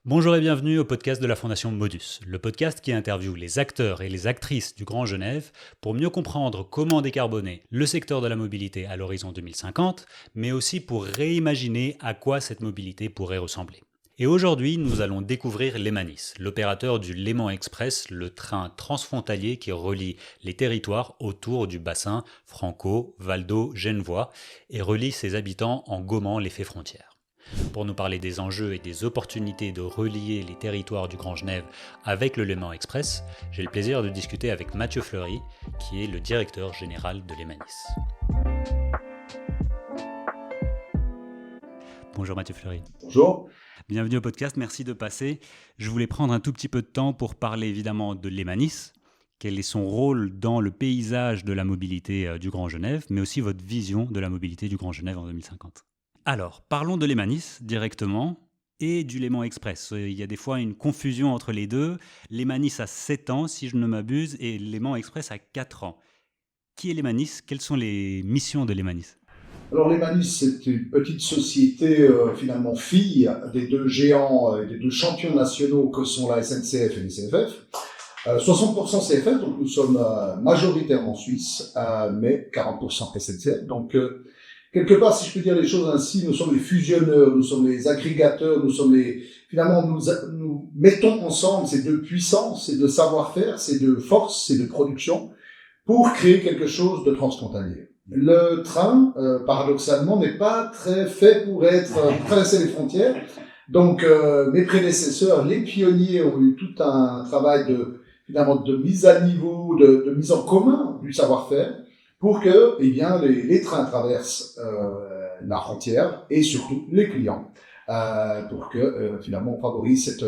Bonjour et bienvenue au podcast de la Fondation Modus, le podcast qui interviewe les acteurs et les actrices du Grand Genève pour mieux comprendre comment décarboner le secteur de la mobilité à l'horizon 2050, mais aussi pour réimaginer à quoi cette mobilité pourrait ressembler. Et aujourd'hui, nous allons découvrir Lemanis, l'opérateur du Léman Express, le train transfrontalier qui relie les territoires autour du bassin franco-valdo-genevois et relie ses habitants en gommant l'effet frontière. Pour nous parler des enjeux et des opportunités de relier les territoires du Grand Genève avec le Léman Express, j'ai le plaisir de discuter avec Mathieu Fleury, qui est le directeur général de Lemanis. Bonjour Mathieu Fleury. Bonjour. Bienvenue au podcast, merci de passer. Je voulais prendre un tout petit peu de temps pour parler évidemment de Lemanis, quel est son rôle dans le paysage de la mobilité du Grand Genève, mais aussi votre vision de la mobilité du Grand Genève en 2050. Alors, parlons de Lemanis directement et du Léman Express. Il y a des fois une confusion entre les deux. Lemanis a 7 ans, si je ne m'abuse, et Léman Express a 4 ans. Qui est Lemanis? Quelles sont les missions de Lemanis? Alors Lemanis, c'est une petite société finalement fille des deux géants et des deux champions nationaux que sont la SNCF et les CFF. 60% CFF, donc nous sommes majoritaires en Suisse, mais 40% SNCF. Donc quelque part, si je peux dire les choses ainsi, nous sommes les fusionneurs, nous sommes les agrégateurs, nous sommes les... Finalement, nous mettons ensemble ces deux puissances, ces deux savoir-faire, ces deux forces, ces deux productions, pour créer quelque chose de transfrontalier. Le train, paradoxalement, n'est pas très fait pour traverser les frontières. Donc, mes prédécesseurs, les pionniers, ont eu tout un travail de mise à niveau, de mise en commun du savoir-faire, pour que, les trains traversent la frontière et surtout les clients, pour que finalement on favorise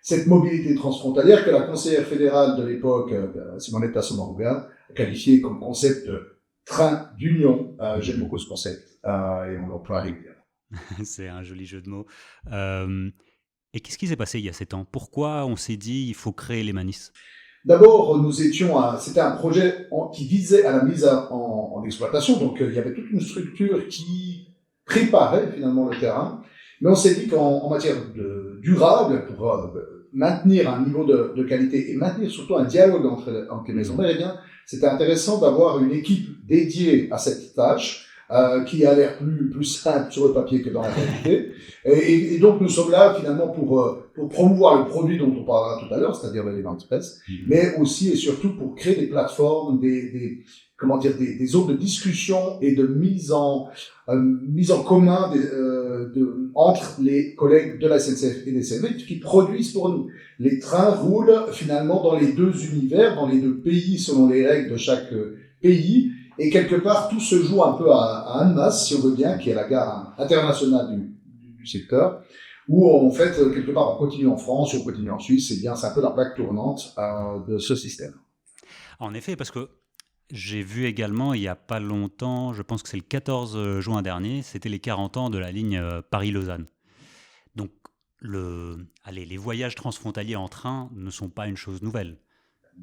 cette mobilité transfrontalière que la conseillère fédérale de l'époque, Simonetta Sommaruga, a qualifiée comme concept de train d'union. J'aime beaucoup ce concept et on l'emploie régulièrement. C'est un joli jeu de mots. Et qu'est-ce qui s'est passé il y a 7 ans? Pourquoi on s'est dit il faut créer Lemanis? D'abord, c'était un projet qui visait à la mise en exploitation. Donc, il y avait toute une structure qui préparait finalement le terrain. Mais on s'est dit qu'en matière durable, pour maintenir un niveau de qualité et maintenir surtout un dialogue entre les maisons mères, c'était intéressant d'avoir une équipe dédiée à cette tâche, qui a l'air plus simple sur le papier que dans la réalité. Et donc, nous sommes là, finalement, pour promouvoir le produit dont on parlera tout à l'heure, c'est-à-dire le Léman Express, mais aussi et surtout pour créer des plateformes, des zones de discussion et de mise en commun entre les collègues de la SNCF et des CFF qui produisent pour nous. Les trains roulent, finalement, dans les deux univers, dans les deux pays, selon les règles de chaque pays. Et quelque part, tout se joue un peu à Annemasse, si on veut bien, qui est la gare internationale du secteur, où en fait, quelque part, on continue en France, on continue en Suisse, c'est un peu la plaque tournante de ce système. En effet, parce que j'ai vu également, il n'y a pas longtemps, je pense que c'est le 14 juin dernier, c'était les 40 ans de la ligne Paris-Lausanne. Donc, les voyages transfrontaliers en train ne sont pas une chose nouvelle.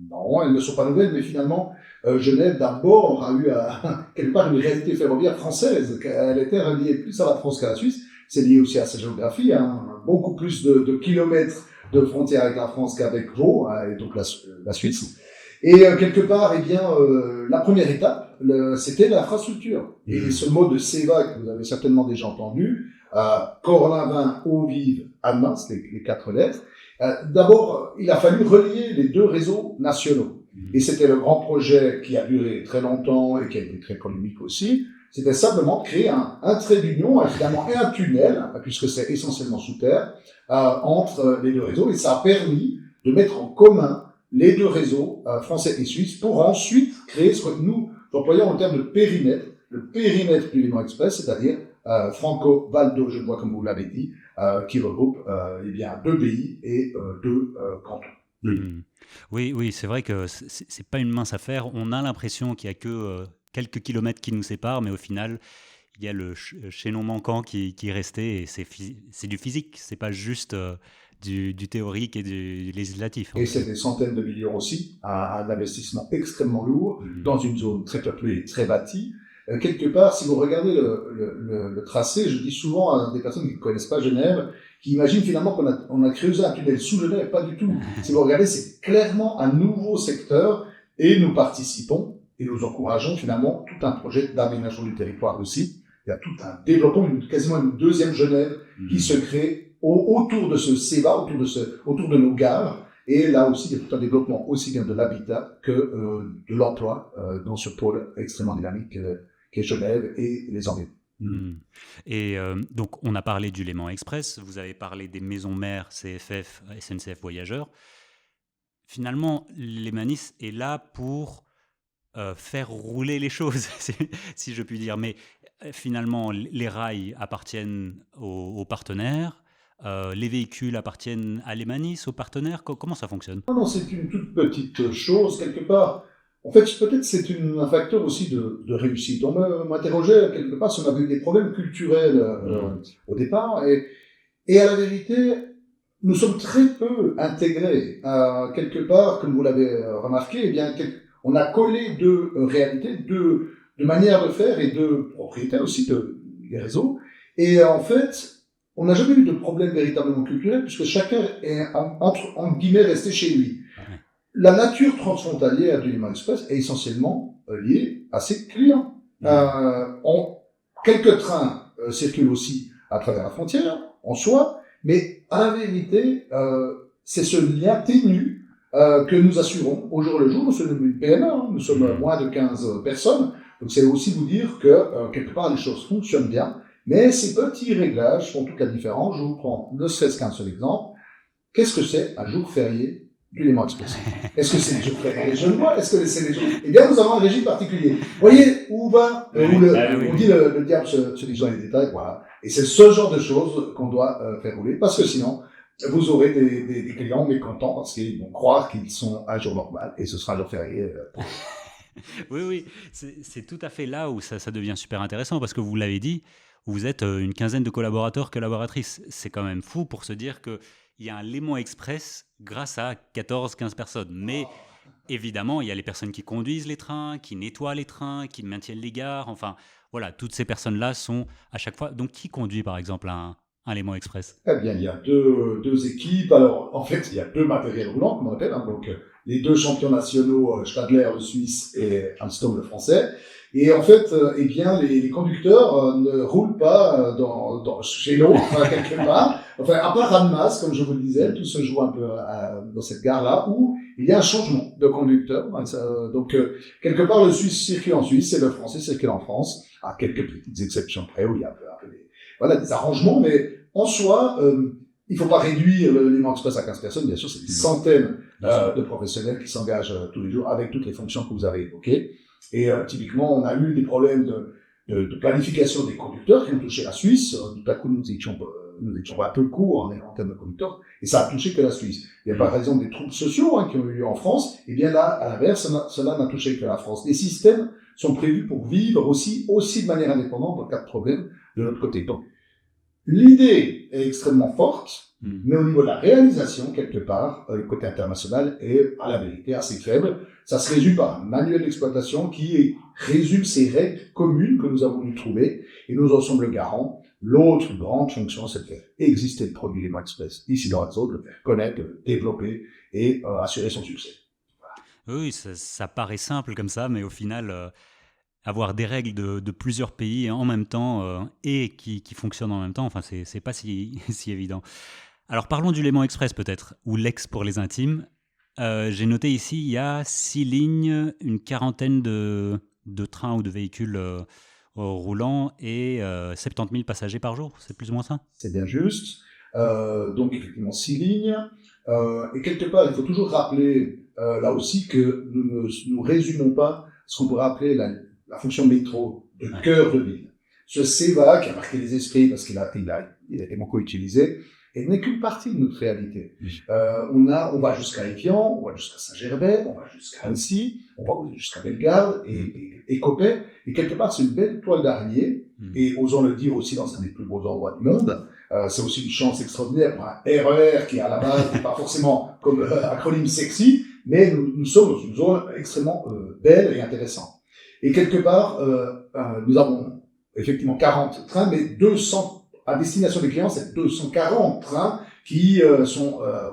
Non, elles ne sont pas nouvelles, mais finalement, Genève d'abord a eu quelque part une réalité ferroviaire française. Elle était reliée plus à la France qu'à la Suisse. C'est lié aussi à sa géographie, beaucoup plus de kilomètres de frontières avec la France qu'avec Vaud, et donc la Suisse. Et quelque part, la première étape, c'était l'infrastructure. Et ce mot de CEVA que vous avez certainement déjà entendu, Cornavin, Eaux-Vives, Annemasse, les 4 lettres. D'abord, il a fallu relier les deux réseaux nationaux. Et c'était le grand projet qui a duré très longtemps et qui a été très polémique aussi. C'était simplement créer un trait d'union, évidemment, et un tunnel, puisque c'est essentiellement sous terre, entre les deux réseaux. Et ça a permis de mettre en commun les deux réseaux, français et suisses, pour ensuite créer ce que nous employons en termes de périmètre, le périmètre du Léman Express, c'est-à-dire franco-valdo-genevois, comme vous l'avez dit, qui regroupe deux pays et deux cantons. Oui, c'est vrai que c'est pas une mince affaire. On a l'impression qu'il y a que quelques kilomètres qui nous séparent, mais au final, il y a le chaînon manquant qui est resté, et c'est du physique, c'est pas juste du théorique et du législatif. Et c'est des centaines de millions aussi, un investissement extrêmement lourd, dans une zone très peuplée, très bâtie. Quelque part, si vous regardez le tracé, je dis souvent à des personnes qui ne connaissent pas Genève, qui imaginent finalement qu'on a creusé un tunnel sous Genève. Pas du tout. Si vous regardez, c'est clairement un nouveau secteur et nous participons et nous encourageons finalement tout un projet d'aménagement du territoire aussi. Il y a tout un développement, quasiment une deuxième Genève qui se crée autour de ce CEVA, autour de nos gares. Et là aussi, il y a tout un développement aussi bien de l'habitat que de l'emploi dans ce pôle extrêmement dynamique qu'est Genève et les environs. Et donc, on a parlé du Léman Express, vous avez parlé des maisons mères CFF, SNCF Voyageurs. Finalement, Lemanis est là pour faire rouler les choses, si je puis dire. Mais finalement, les rails appartiennent aux partenaires, les véhicules appartiennent à Lemanis, aux partenaires. Comment ça fonctionne ? Non, c'est une toute petite chose, quelque part. En fait, peut-être c'est un facteur aussi de réussite. On m'interrogeait quelque part si on avait eu des problèmes culturels au départ. Et à la vérité, nous sommes très peu intégrés. Quelque part, comme vous l'avez remarqué, eh bien, on a collé deux réalités, deux manières de faire et deux propriétaires aussi des réseaux. Et en fait, on n'a jamais eu de problème véritablement culturel puisque chacun est, entre guillemets, resté chez lui. La nature transfrontalière du Léman Express est essentiellement liée à ses clients. Quelques trains circulent aussi à travers la frontière, en soi, mais à la vérité, c'est ce lien ténu que nous assurons au jour le jour. Nous sommes une PME, nous sommes moins de 15 personnes, donc c'est aussi vous dire que quelque part les choses fonctionnent bien, mais ces petits réglages font toute la différence. Je vous prends ne serait-ce qu'un seul exemple. Qu'est-ce que c'est un jour férié du Léman Express? Est-ce que c'est les jours fériés des Genevois? Est-ce que c'est les jours... Eh bien, nous avons un régime particulier. Vous voyez où va, on dit le diable se dit dans les détails, voilà. Et c'est ce genre de choses qu'on doit faire rouler, parce que sinon, vous aurez des clients mécontents parce qu'ils vont croire qu'ils sont un jour normal et ce sera un jour férié. Oui, c'est tout à fait là où ça devient super intéressant parce que vous l'avez dit, vous êtes une quinzaine de collaborateurs, collaboratrices. C'est quand même fou pour se dire qu'il y a un Léman Express grâce à 14-15 personnes. Mais évidemment, il y a les personnes qui conduisent les trains, qui nettoient les trains, qui maintiennent les gares. Enfin, voilà, toutes ces personnes-là sont à chaque fois... Donc, qui conduit, par exemple, un Léman Express? Eh bien, il y a deux équipes. Alors, en fait, il y a deux matériels roulants, comme on appelle. Donc, les deux champions nationaux, Stadler, le Suisse, et Alstom, le Français. Et en fait, eh bien, les conducteurs ne roulent pas chez l'autre, enfin, quelque part. Enfin, à part Annemasse, comme je vous le disais, tout se joue un peu dans cette gare-là, où il y a un changement de conducteur. Donc, quelque part, le Suisse circule en Suisse et le Français circule en France, à quelques petites exceptions près, où il y a un peu des arrangements, mais en soi, il faut pas réduire le Léman Express à 15 personnes. Bien sûr, c'est des centaines de professionnels qui s'engagent tous les jours avec toutes les fonctions que vous avez évoquées. Et typiquement, on a eu des problèmes de planification des conducteurs qui ont touché la Suisse. Tout à coup, nous étions un peu courts en termes de conducteurs, et ça a touché que la Suisse. Il y a par exemple des troubles sociaux qui ont eu lieu en France, et bien là, à l'inverse, cela n'a touché que la France. Les systèmes sont prévus pour vivre aussi de manière indépendante en cas de problème de notre côté. Donc, l'idée est extrêmement forte, mais au niveau de la réalisation, quelque part, le côté international est, à la vérité, assez faible. Ça se résume par un manuel d'exploitation qui résume ces règles communes que nous avons dû trouver, et nous en sommes le garant. L'autre grande fonction, c'est de faire exister le produit Léman Express ici dans la zone, le faire connaître, le développer et assurer son succès. Voilà. Oui, ça paraît simple comme ça, mais au final... avoir des règles de plusieurs pays en même temps et qui fonctionnent en même temps, enfin, c'est pas si évident. Alors, parlons du Léman Express peut-être, ou l'ex pour les intimes. J'ai noté ici, il y a 6 lignes, une quarantaine de trains ou de véhicules roulants et 70 000 passagers par jour, c'est plus ou moins ça? C'est bien juste. Donc, effectivement, 6 lignes. Et quelque part, il faut toujours rappeler, là aussi, que nous ne résumons pas ce qu'on pourrait appeler la fonction métro de cœur de ville. Ce CEVA qui a marqué les esprits parce qu'il a été beaucoup utilisé, et n'est qu'une partie de notre réalité. On va jusqu'à Évian, on va jusqu'à Saint-Gervais, on va jusqu'à Annecy, on va jusqu'à Bellegarde et Coppet, et quelque part c'est une belle toile d'araignée, et osons le dire aussi dans un des plus beaux endroits du monde. C'est aussi une chance extraordinaire pour un RER qui à la base n'est pas forcément comme acronyme sexy, mais nous sommes dans une zone extrêmement belle et intéressante. Et quelque part, nous avons effectivement 40 trains, mais à destination des clients, c'est 240 trains qui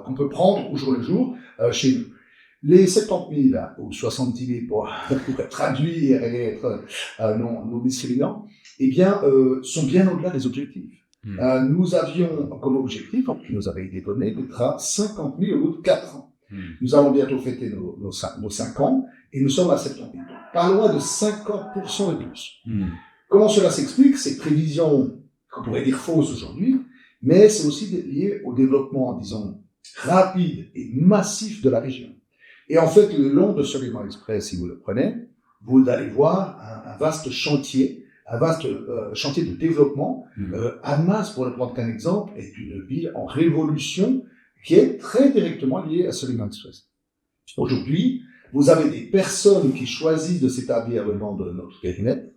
qu'on peut prendre au jour le jour chez nous. Les 70 000 ou 70 000 pour traduire et être non discriminant, eh bien, sont bien au-delà des objectifs. Nous avions comme objectif, qui nous avait été donné, d'être à 50 000 au bout de 4 ans. Nous allons bientôt fêter nos 5 ans et nous sommes à 70 000. Pas loin de 50% de plus. Comment cela s'explique? Ces prévisions, qu'on pourrait dire fausses aujourd'hui, mais c'est aussi lié au développement, disons, rapide et massif de la région. Et en fait, le long de Suleiman Express, si vous le prenez, vous allez voir un vaste chantier de développement. Annemasse, pour ne prendre qu'un exemple, est une ville en révolution qui est très directement liée à Suleiman Express. Aujourd'hui, vous avez des personnes qui choisissent de s'établir le long de notre périmètre,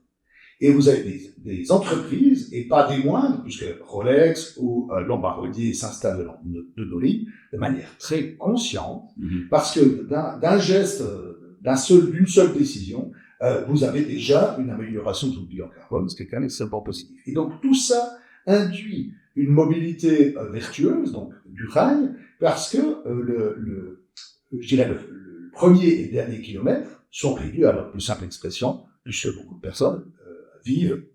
et vous avez des entreprises, et pas des moindres, puisque Rolex ou Lombardier s'installent le long de nos lignes, de manière très consciente, parce que d'un geste, d'une seule décision, vous avez déjà une amélioration de votre bilan carbone, ce qui est quand même extrêmement positif. Et donc tout ça induit une mobilité vertueuse, donc du rail, parce que je dirais le premier et dernier kilomètre sont réduits à leur plus simple expression, puisque beaucoup de personnes vivent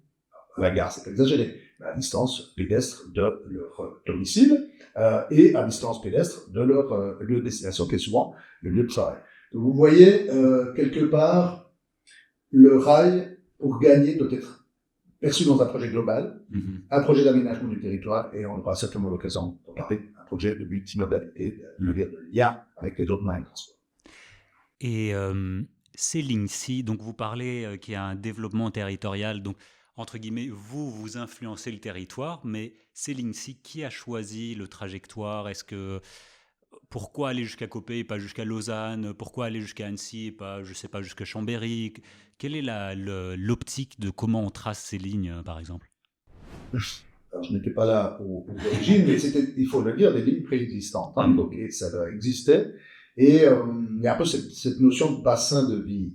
à la gare, c'est exagéré, mais à distance pédestre de leur domicile et à distance pédestre de leur lieu de destination, qui est souvent le lieu de travail. Donc vous voyez, quelque part, le rail, pour gagner, doit être perçu dans un projet global, un projet d'aménagement du territoire, et on aura certainement l'occasion de parler d'un projet de multimodalité, de lien avec les autres moyens de transport. Et ces lignes-ci, donc vous parlez qu'il y a un développement territorial, donc entre guillemets, vous influencez le territoire, mais ces lignes-ci, qui a choisi le trajectoire? Pourquoi aller jusqu'à Copé et pas jusqu'à Lausanne? Pourquoi aller jusqu'à Annecy et pas, je sais pas, jusqu'à Chambéry? Quelle est l'optique de comment on trace ces lignes, par exemple? Alors, je n'étais pas là aux origines, mais c'était, il faut le dire, des lignes préexistantes. Donc, ça existait. Et il y a un peu cette notion de bassin de vie.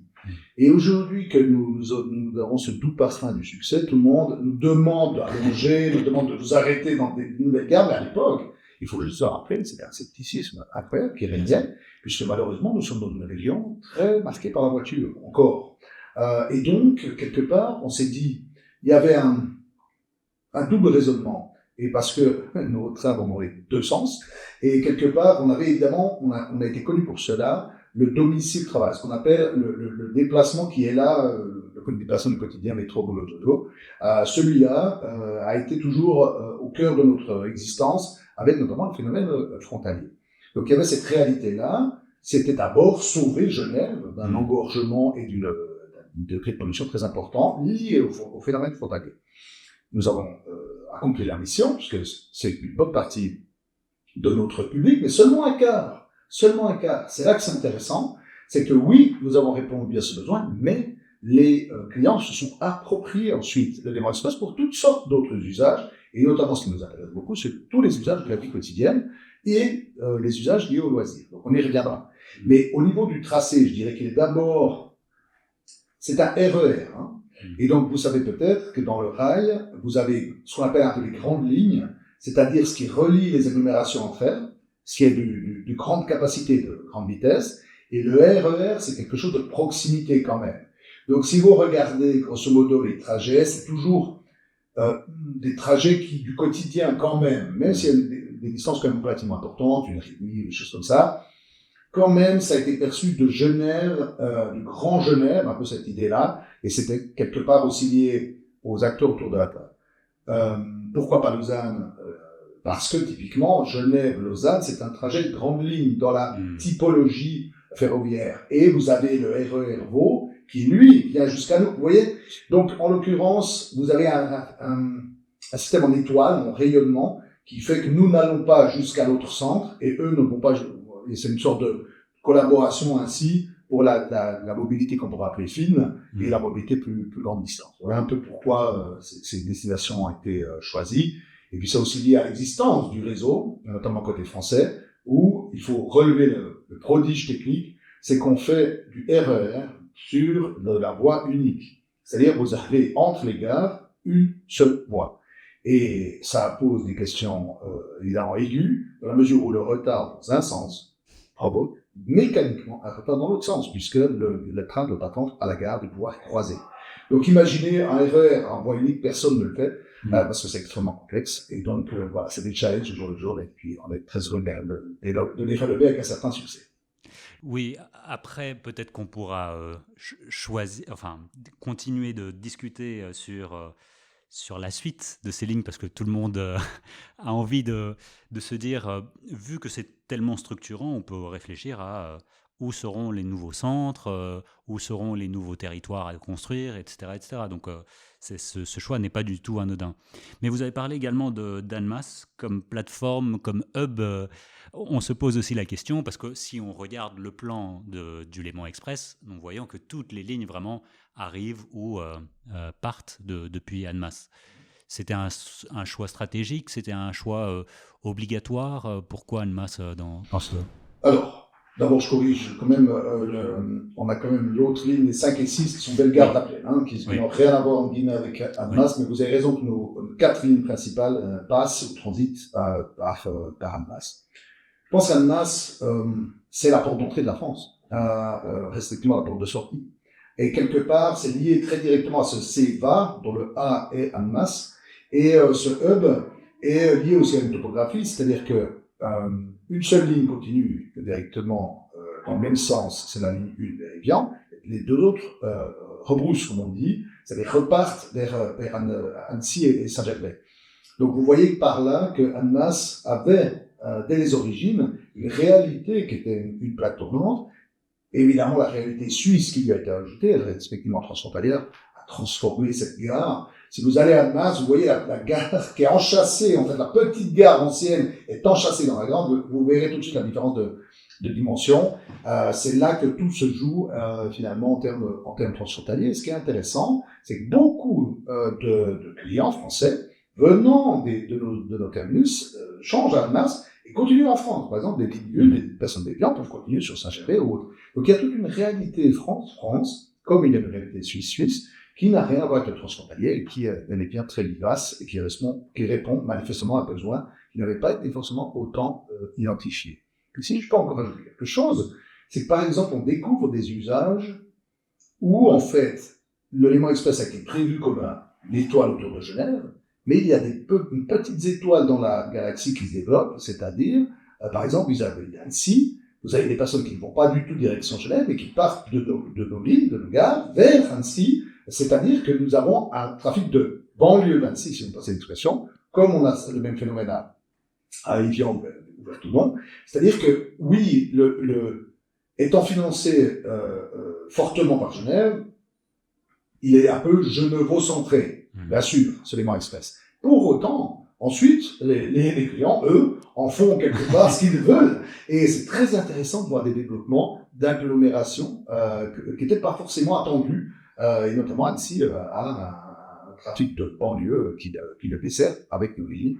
Et aujourd'hui que nous avons ce doux parfum du succès, tout le monde nous demande d'allonger, nous demande de nous arrêter dans des nouvelles gares, mais à l'époque, il faut juste se rappeler, c'était un scepticisme incroyable qui régnait, puisque malheureusement, nous sommes dans une région très marquée par la voiture, encore. Et donc, quelque part, on s'est dit, il y avait un double raisonnement. Et parce que nos trains vont dans les deux sens. Et quelque part, on avait évidemment, on a été connu pour cela, le domicile-travail, ce qu'on appelle le déplacement qui est là, le déplacement du quotidien, métro, boulot, dodo. Celui-là a été toujours au cœur de notre existence, avec notamment le phénomène frontalier. Donc il y avait cette réalité-là. C'était d'abord sauver Genève d'un engorgement et d'un degré de pollution très important lié au phénomène frontalier. Nous avons accompli la mission, puisque c'est une bonne partie de notre public, mais seulement un quart. Seulement un quart. C'est là que c'est intéressant. C'est que oui, nous avons répondu à ce besoin, mais les clients se sont appropriés ensuite le Léman Express pour toutes sortes d'autres usages, et notamment ce qui nous intéresse beaucoup, c'est tous les usages de la vie quotidienne et les usages liés au loisir. Donc on y reviendra. Mais au niveau du tracé, je dirais qu'il est d'abord, c'est un RER, hein. Et donc, vous savez peut-être que dans le rail, vous avez ce qu'on appelle un peu les grandes lignes, c'est-à-dire ce qui relie les agglomérations entre elles, ce qui est de grande capacité, de grande vitesse, et le RER, c'est quelque chose de proximité quand même. Donc, si vous regardez, grosso modo, les trajets, c'est toujours des trajets du quotidien quand même s'il y a des distances quand même relativement importantes, 1h30, des choses comme ça, quand même, ça a été perçu de Genève, du Grand Genève, un peu cette idée-là, et c'était quelque part aussi lié aux acteurs autour de la table. Pourquoi pas Lausanne? Parce que typiquement, Genève-Lausanne, c'est un trajet de grande ligne dans la typologie ferroviaire. Et vous avez le RER Vaud, qui lui vient jusqu'à nous. Vous voyez? Donc, en l'occurrence, vous avez un système en étoile, en rayonnement, qui fait que nous n'allons pas jusqu'à l'autre centre, et eux ne vont pas. Et c'est une sorte de collaboration ainsi pour la mobilité qu'on pourrait appeler fine et la mobilité plus longue distance. Voilà un peu pourquoi ces destinations ont été choisies. Et puis c'est aussi lié à l'existence du réseau, notamment côté français, où il faut relever le prodige technique, c'est qu'on fait du RER sur de la voie unique. C'est-à-dire vous avez entre les gares une seule voie. Et ça pose des questions évidemment aiguës, dans la mesure où le retard dans un sens provoque mécaniquement un retard dans l'autre sens, puisque le train doit attendre à la gare de pouvoir croiser. Donc imaginez un RER en voie unique, personne ne le fait, parce que c'est extrêmement complexe. Et donc voilà, c'est des challenges au jour le jour, et puis on est très heureux de les relever avec un certain succès. Oui, après, peut-être qu'on pourra continuer de discuter sur la suite de ces lignes, parce que tout le monde a envie de se dire, vu que c'est tellement structurant, on peut réfléchir à où seront les nouveaux centres, où seront les nouveaux territoires à construire, etc. etc. Donc ce choix n'est pas du tout anodin. Mais vous avez parlé également d'Annemasse comme plateforme, comme hub. On se pose aussi la question, parce que si on regarde le plan du Léman Express, nous voyons que toutes les lignes vraiment arrivent ou partent depuis Annemasse. C'était un choix stratégique, c'était un choix obligatoire. Pourquoi Annemasse dans ce... Alors, d'abord, je corrige quand même, on a quand même l'autre ligne, les 5 et 6, qui sont Bellegarde appelées, qui n'ont rien à voir en Guinée avec Annemasse, mais vous avez raison que nos 4 lignes principales passent ou transitent par Annemasse. Je pense qu'Annemasse, c'est la porte d'entrée de la France, respectivement la porte de sortie. Et quelque part, c'est lié très directement à ce CEVA, dont le A est Annemasse, et ce hub est lié aussi à une topographie, c'est-à-dire que une seule ligne continue directement dans le même sens, c'est la ligne 1 vers Evian. Les deux autres rebroussent, comme on dit, c'est-à-dire repartent vers Annecy et Saint-Gervais. Donc vous voyez que par là que Annemasse avait, dès les origines, une réalité qui était une plaque tournante. Évidemment, la réalité suisse qui lui a été ajoutée, respectivement transfrontalière, a transformé cette gare. Si vous allez à Annemasse, vous voyez la gare qui est enchâssée, en fait, la petite gare ancienne est enchâssée dans la grande. Vous verrez tout de suite la différence de dimension. C'est là que tout se joue, finalement, en termes transfrontaliers. Ce qui est intéressant, c'est que beaucoup de clients français, venant de nos terminus, changent à Annemasse et continuent en France. Par exemple, des lignes, des personnes des clients peuvent continuer sur Saint-Gervais ou autre. Donc il y a toute une réalité France, comme il y a une réalité Suisse, qui n'a rien à voir avec le transfrontalier et qui est bien très vivace et qui répond manifestement à un besoin qui n'avait pas été forcément autant identifié. Et si je peux encore ajouter quelque chose, c'est que par exemple on découvre des usages où en fait le Léman Express a été prévu comme une étoile autour de Genève, mais il y a des petites étoiles dans la galaxie qui se développent, c'est-à-dire par exemple vis-à-vis d'Annecy, vous avez des personnes qui ne vont pas du tout direction Genève et qui partent de nos villes, de nos gares, vers Annecy. C'est-à-dire que nous avons un trafic de banlieue d'Annecy, si on passe l'expression, comme on a le même phénomène à Evian ou à Toulon. C'est-à-dire que, oui, étant financé fortement par Genève, il est un peu genevocentré, bien sûr, ce Léman Express. Pour autant, ensuite, les clients, eux, en font quelque part ce qu'ils veulent. Et c'est très intéressant de voir des développements d'agglomération qui n'étaient pas forcément attendus. Et notamment Annecy a un trafic de banlieue qui le dessert avec nos lignes,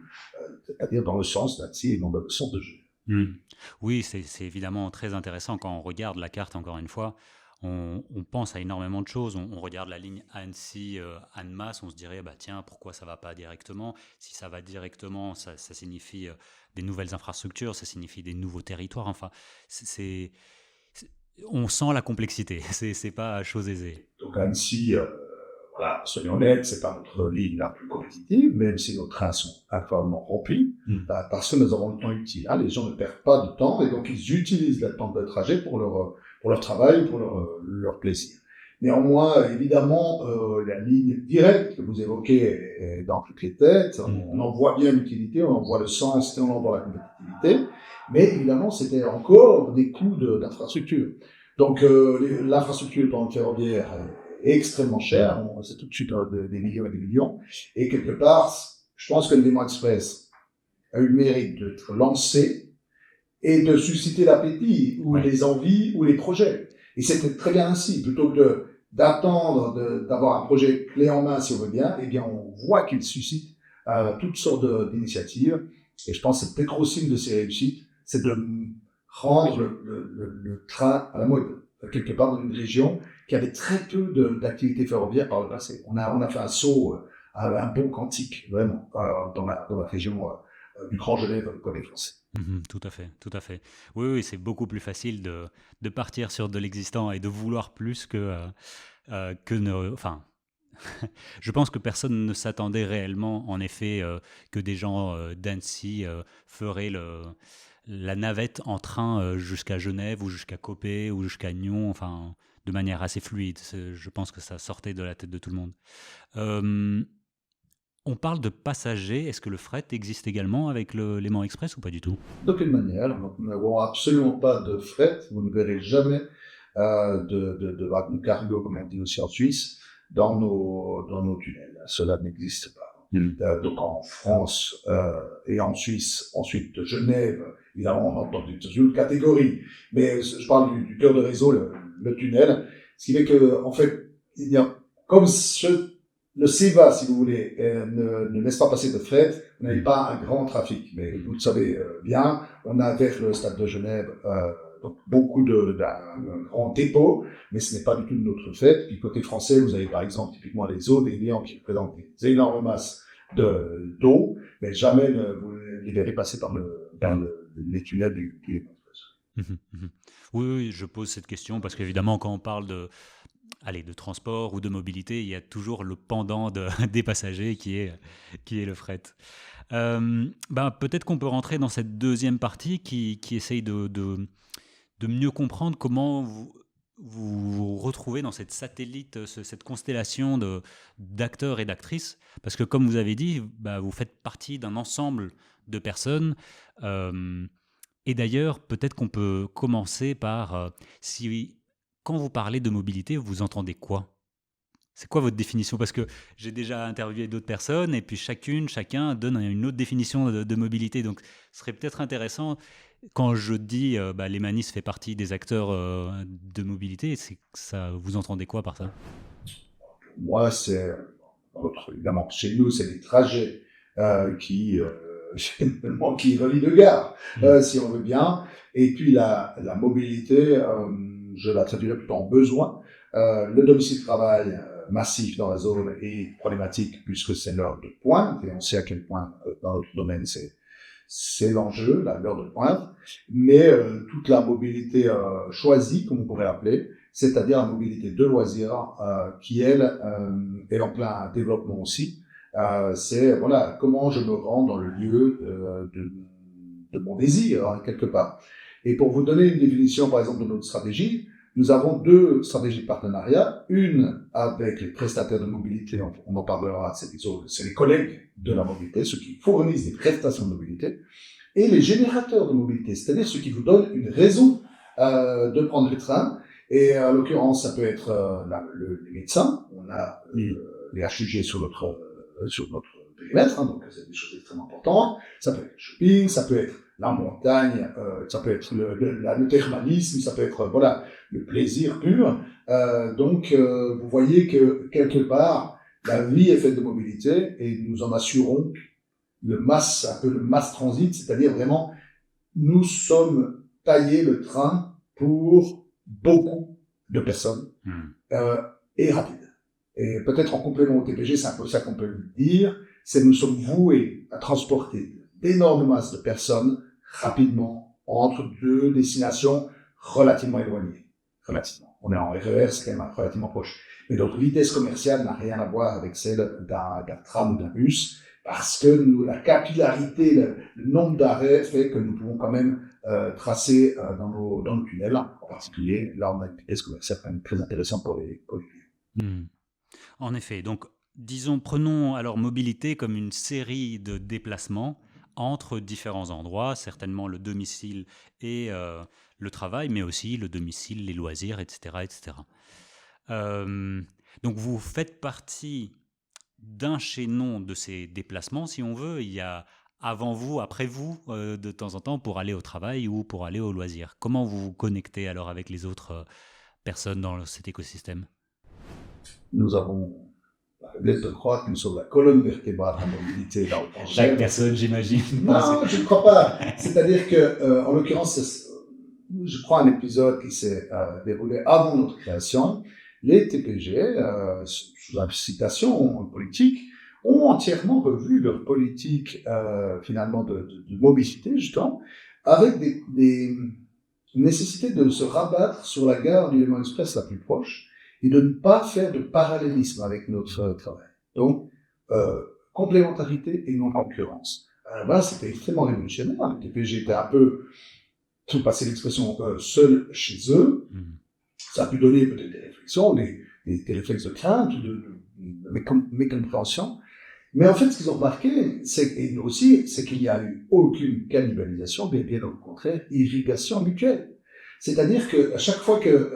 c'est-à-dire dans le sens d'Annecy et non dans le sens de Genève. Oui, c'est évidemment très intéressant quand on regarde la carte, encore une fois. On pense à énormément de choses. On regarde la ligne Annecy-Annemasse, on se dirait, bah tiens, pourquoi ça ne va pas directement? Si ça va directement, ça signifie des nouvelles infrastructures, ça signifie des nouveaux territoires. Enfin, on sent la complexité, c'est pas chose aisée. Donc Annecy, voilà, soyons honnêtes, c'est pas notre ligne la plus compétitive, même si nos trains sont incroyablement remplis, parce que nous avons le temps utile. Les gens ne perdent pas de temps et donc ils utilisent le temps de trajet pour leur travail, pour leur plaisir. Néanmoins, évidemment, la ligne directe que vous évoquez est dans toutes les têtes. On en voit bien l'utilité, on en voit le sens et on en voit la compétitivité. Mais évidemment, c'était encore des coûts d'infrastructure. Donc, l'infrastructure dans le ferroviaire est extrêmement chère. C'est tout de suite des millions et des millions. Et quelque part, je pense que le Léman Express a eu le mérite d'être lancé et de susciter l'appétit, ou les envies, ou les projets. Et c'était très bien ainsi. Plutôt que d'attendre d'avoir un projet clé en main, si on veut bien, eh bien, on voit qu'il suscite toutes sortes d'initiatives. Et je pense que c'est peut-être aussi une de ses réussites, c'est de rendre le train à la mode, quelque part dans une région qui avait très peu d'activités ferroviaires par le passé. On a fait un saut un bond quantique, vraiment, dans la région du Grand Genève, côté français. Tout à fait, tout à fait. Oui, oui, c'est beaucoup plus facile de partir sur de l'existant et de vouloir plus que ne... Enfin, je pense que personne ne s'attendait réellement, en effet, que des gens d'Annecy feraient la navette en train jusqu'à Genève ou jusqu'à Coppet ou jusqu'à Nyon, enfin, de manière assez fluide. Je pense que ça sortait de la tête de tout le monde. Euh, on parle de passagers. Est-ce que le fret existe également avec le Léman Express ou pas du tout? D'aucune manière, nous n'avons absolument pas de fret. Vous ne verrez jamais de wagon cargo, comme on dit aussi en Suisse, dans nos tunnels. Cela n'existe pas. Donc en France et en Suisse, ensuite de Genève, évidemment, on entend une catégorie, mais je parle du cœur de réseau, le tunnel, ce qui fait que, en fait, il y a, comme le CEVA, si vous voulez, ne laisse pas passer de fret, vous n'avez pas un grand trafic. Mais vous le savez bien, on a vers le stade de Genève donc beaucoup d'un grand dépôt, mais ce n'est pas du tout de notre fait. Du côté français, vous avez par exemple typiquement les eaux des Liens qui représentent des énormes masses d'eau, mais jamais vous ne les verrez passer par les tunnels du Léman Express. Oui, oui, je pose cette question parce qu'évidemment, quand on parle de transport ou de mobilité, il y a toujours le pendant des passagers qui est le fret. Peut-être qu'on peut rentrer dans cette deuxième partie qui essaye de mieux comprendre comment vous retrouvez dans cette satellite, cette constellation d'acteurs et d'actrices. Parce que comme vous avez dit, vous faites partie d'un ensemble de personnes. Et d'ailleurs, peut-être qu'on peut commencer par quand vous parlez de mobilité, vous entendez quoi? C'est quoi votre définition? Parce que j'ai déjà interviewé d'autres personnes et puis chacun donne une autre définition de mobilité. Donc, ce serait peut-être intéressant, quand je dis l'Emanis fait partie des acteurs de mobilité, vous entendez quoi par ça? Moi, évidemment, chez nous, c'est les trajets qui relient deux gares, si on veut bien. Et puis la mobilité, je la traduirais plutôt en besoin. Le domicile-travail massif dans la zone est problématique puisque c'est l'heure de pointe, et on sait à quel point dans notre domaine c'est l'enjeu, l'heure de pointe. Mais toute la mobilité choisie, comme on pourrait appeler, c'est-à-dire la mobilité de loisirs, qui elle est en plein développement aussi. C'est voilà comment je me rends dans le lieu de mon désir, quelque part. Et pour vous donner une définition, par exemple, de notre stratégie, nous avons deux stratégies de partenariat. Une avec les prestataires de mobilité, on en parlera, c'est les collègues de la mobilité, ceux qui fournissent des prestations de mobilité, et les générateurs de mobilité, c'est-à-dire ceux qui vous donnent une raison de prendre le train. Et en l'occurrence, ça peut être les médecins. On a les HUG sur notre périmètre, donc c'est des choses extrêmement importantes. Ça peut être le shopping, ça peut être la montagne, ça peut être le thermalisme, ça peut être le plaisir pur. Donc vous voyez que quelque part la vie est faite de mobilité et nous en assurons un peu le mass transit, c'est-à-dire vraiment nous sommes taillés le train pour beaucoup de personnes et rapide. Et peut-être en complément au TPG, c'est un peu ça qu'on peut le dire, c'est nous sommes voués à transporter d'énormes masses de personnes rapidement entre deux destinations relativement éloignées. Relativement. On est en RER, c'est quand même relativement proche. Mais notre vitesse commerciale n'a rien à voir avec celle d'un tram ou d'un bus, parce que la capillarité, le nombre d'arrêts fait que nous pouvons quand même tracer dans nos tunnels, en particulier, là on a une vitesse commerciale quand même très intéressante pour les clients. En effet, donc prenons alors mobilité comme une série de déplacements entre différents endroits, certainement le domicile et le travail, mais aussi le domicile, les loisirs, etc. etc. Donc vous faites partie d'un chaînon de ces déplacements, si on veut. Il y a avant vous, après vous, de temps en temps, pour aller au travail ou pour aller au loisir. Comment vous vous connectez alors avec les autres personnes dans cet écosystème? Nous avons la faiblesse de croire que nous sommes la colonne vertébrale de la mobilité. Chaque personne, j'imagine. Non, je ne crois pas. C'est-à-dire que, en l'occurrence, je crois un épisode qui s'est déroulé avant notre création. Les TPG, sous incitation politique, ont entièrement revu leur politique finalement de mobilité, justement, avec des nécessités de se rabattre sur la gare du Léman Express la plus proche et de ne pas faire de parallélisme avec notre travail. Donc, complémentarité et non concurrence. Là, c'était extrêmement révolutionnaire. Les TPG étaient un peu, pour passer l'expression, seuls chez eux. Ça a pu donner peut-être des réflexions, des réflexes de crainte, de mécompréhension. Mais en fait, ce qu'ils ont remarqué, c'est qu'il n'y a eu aucune cannibalisation, mais bien au contraire, irrigation mutuelle. C'est-à-dire que à chaque fois que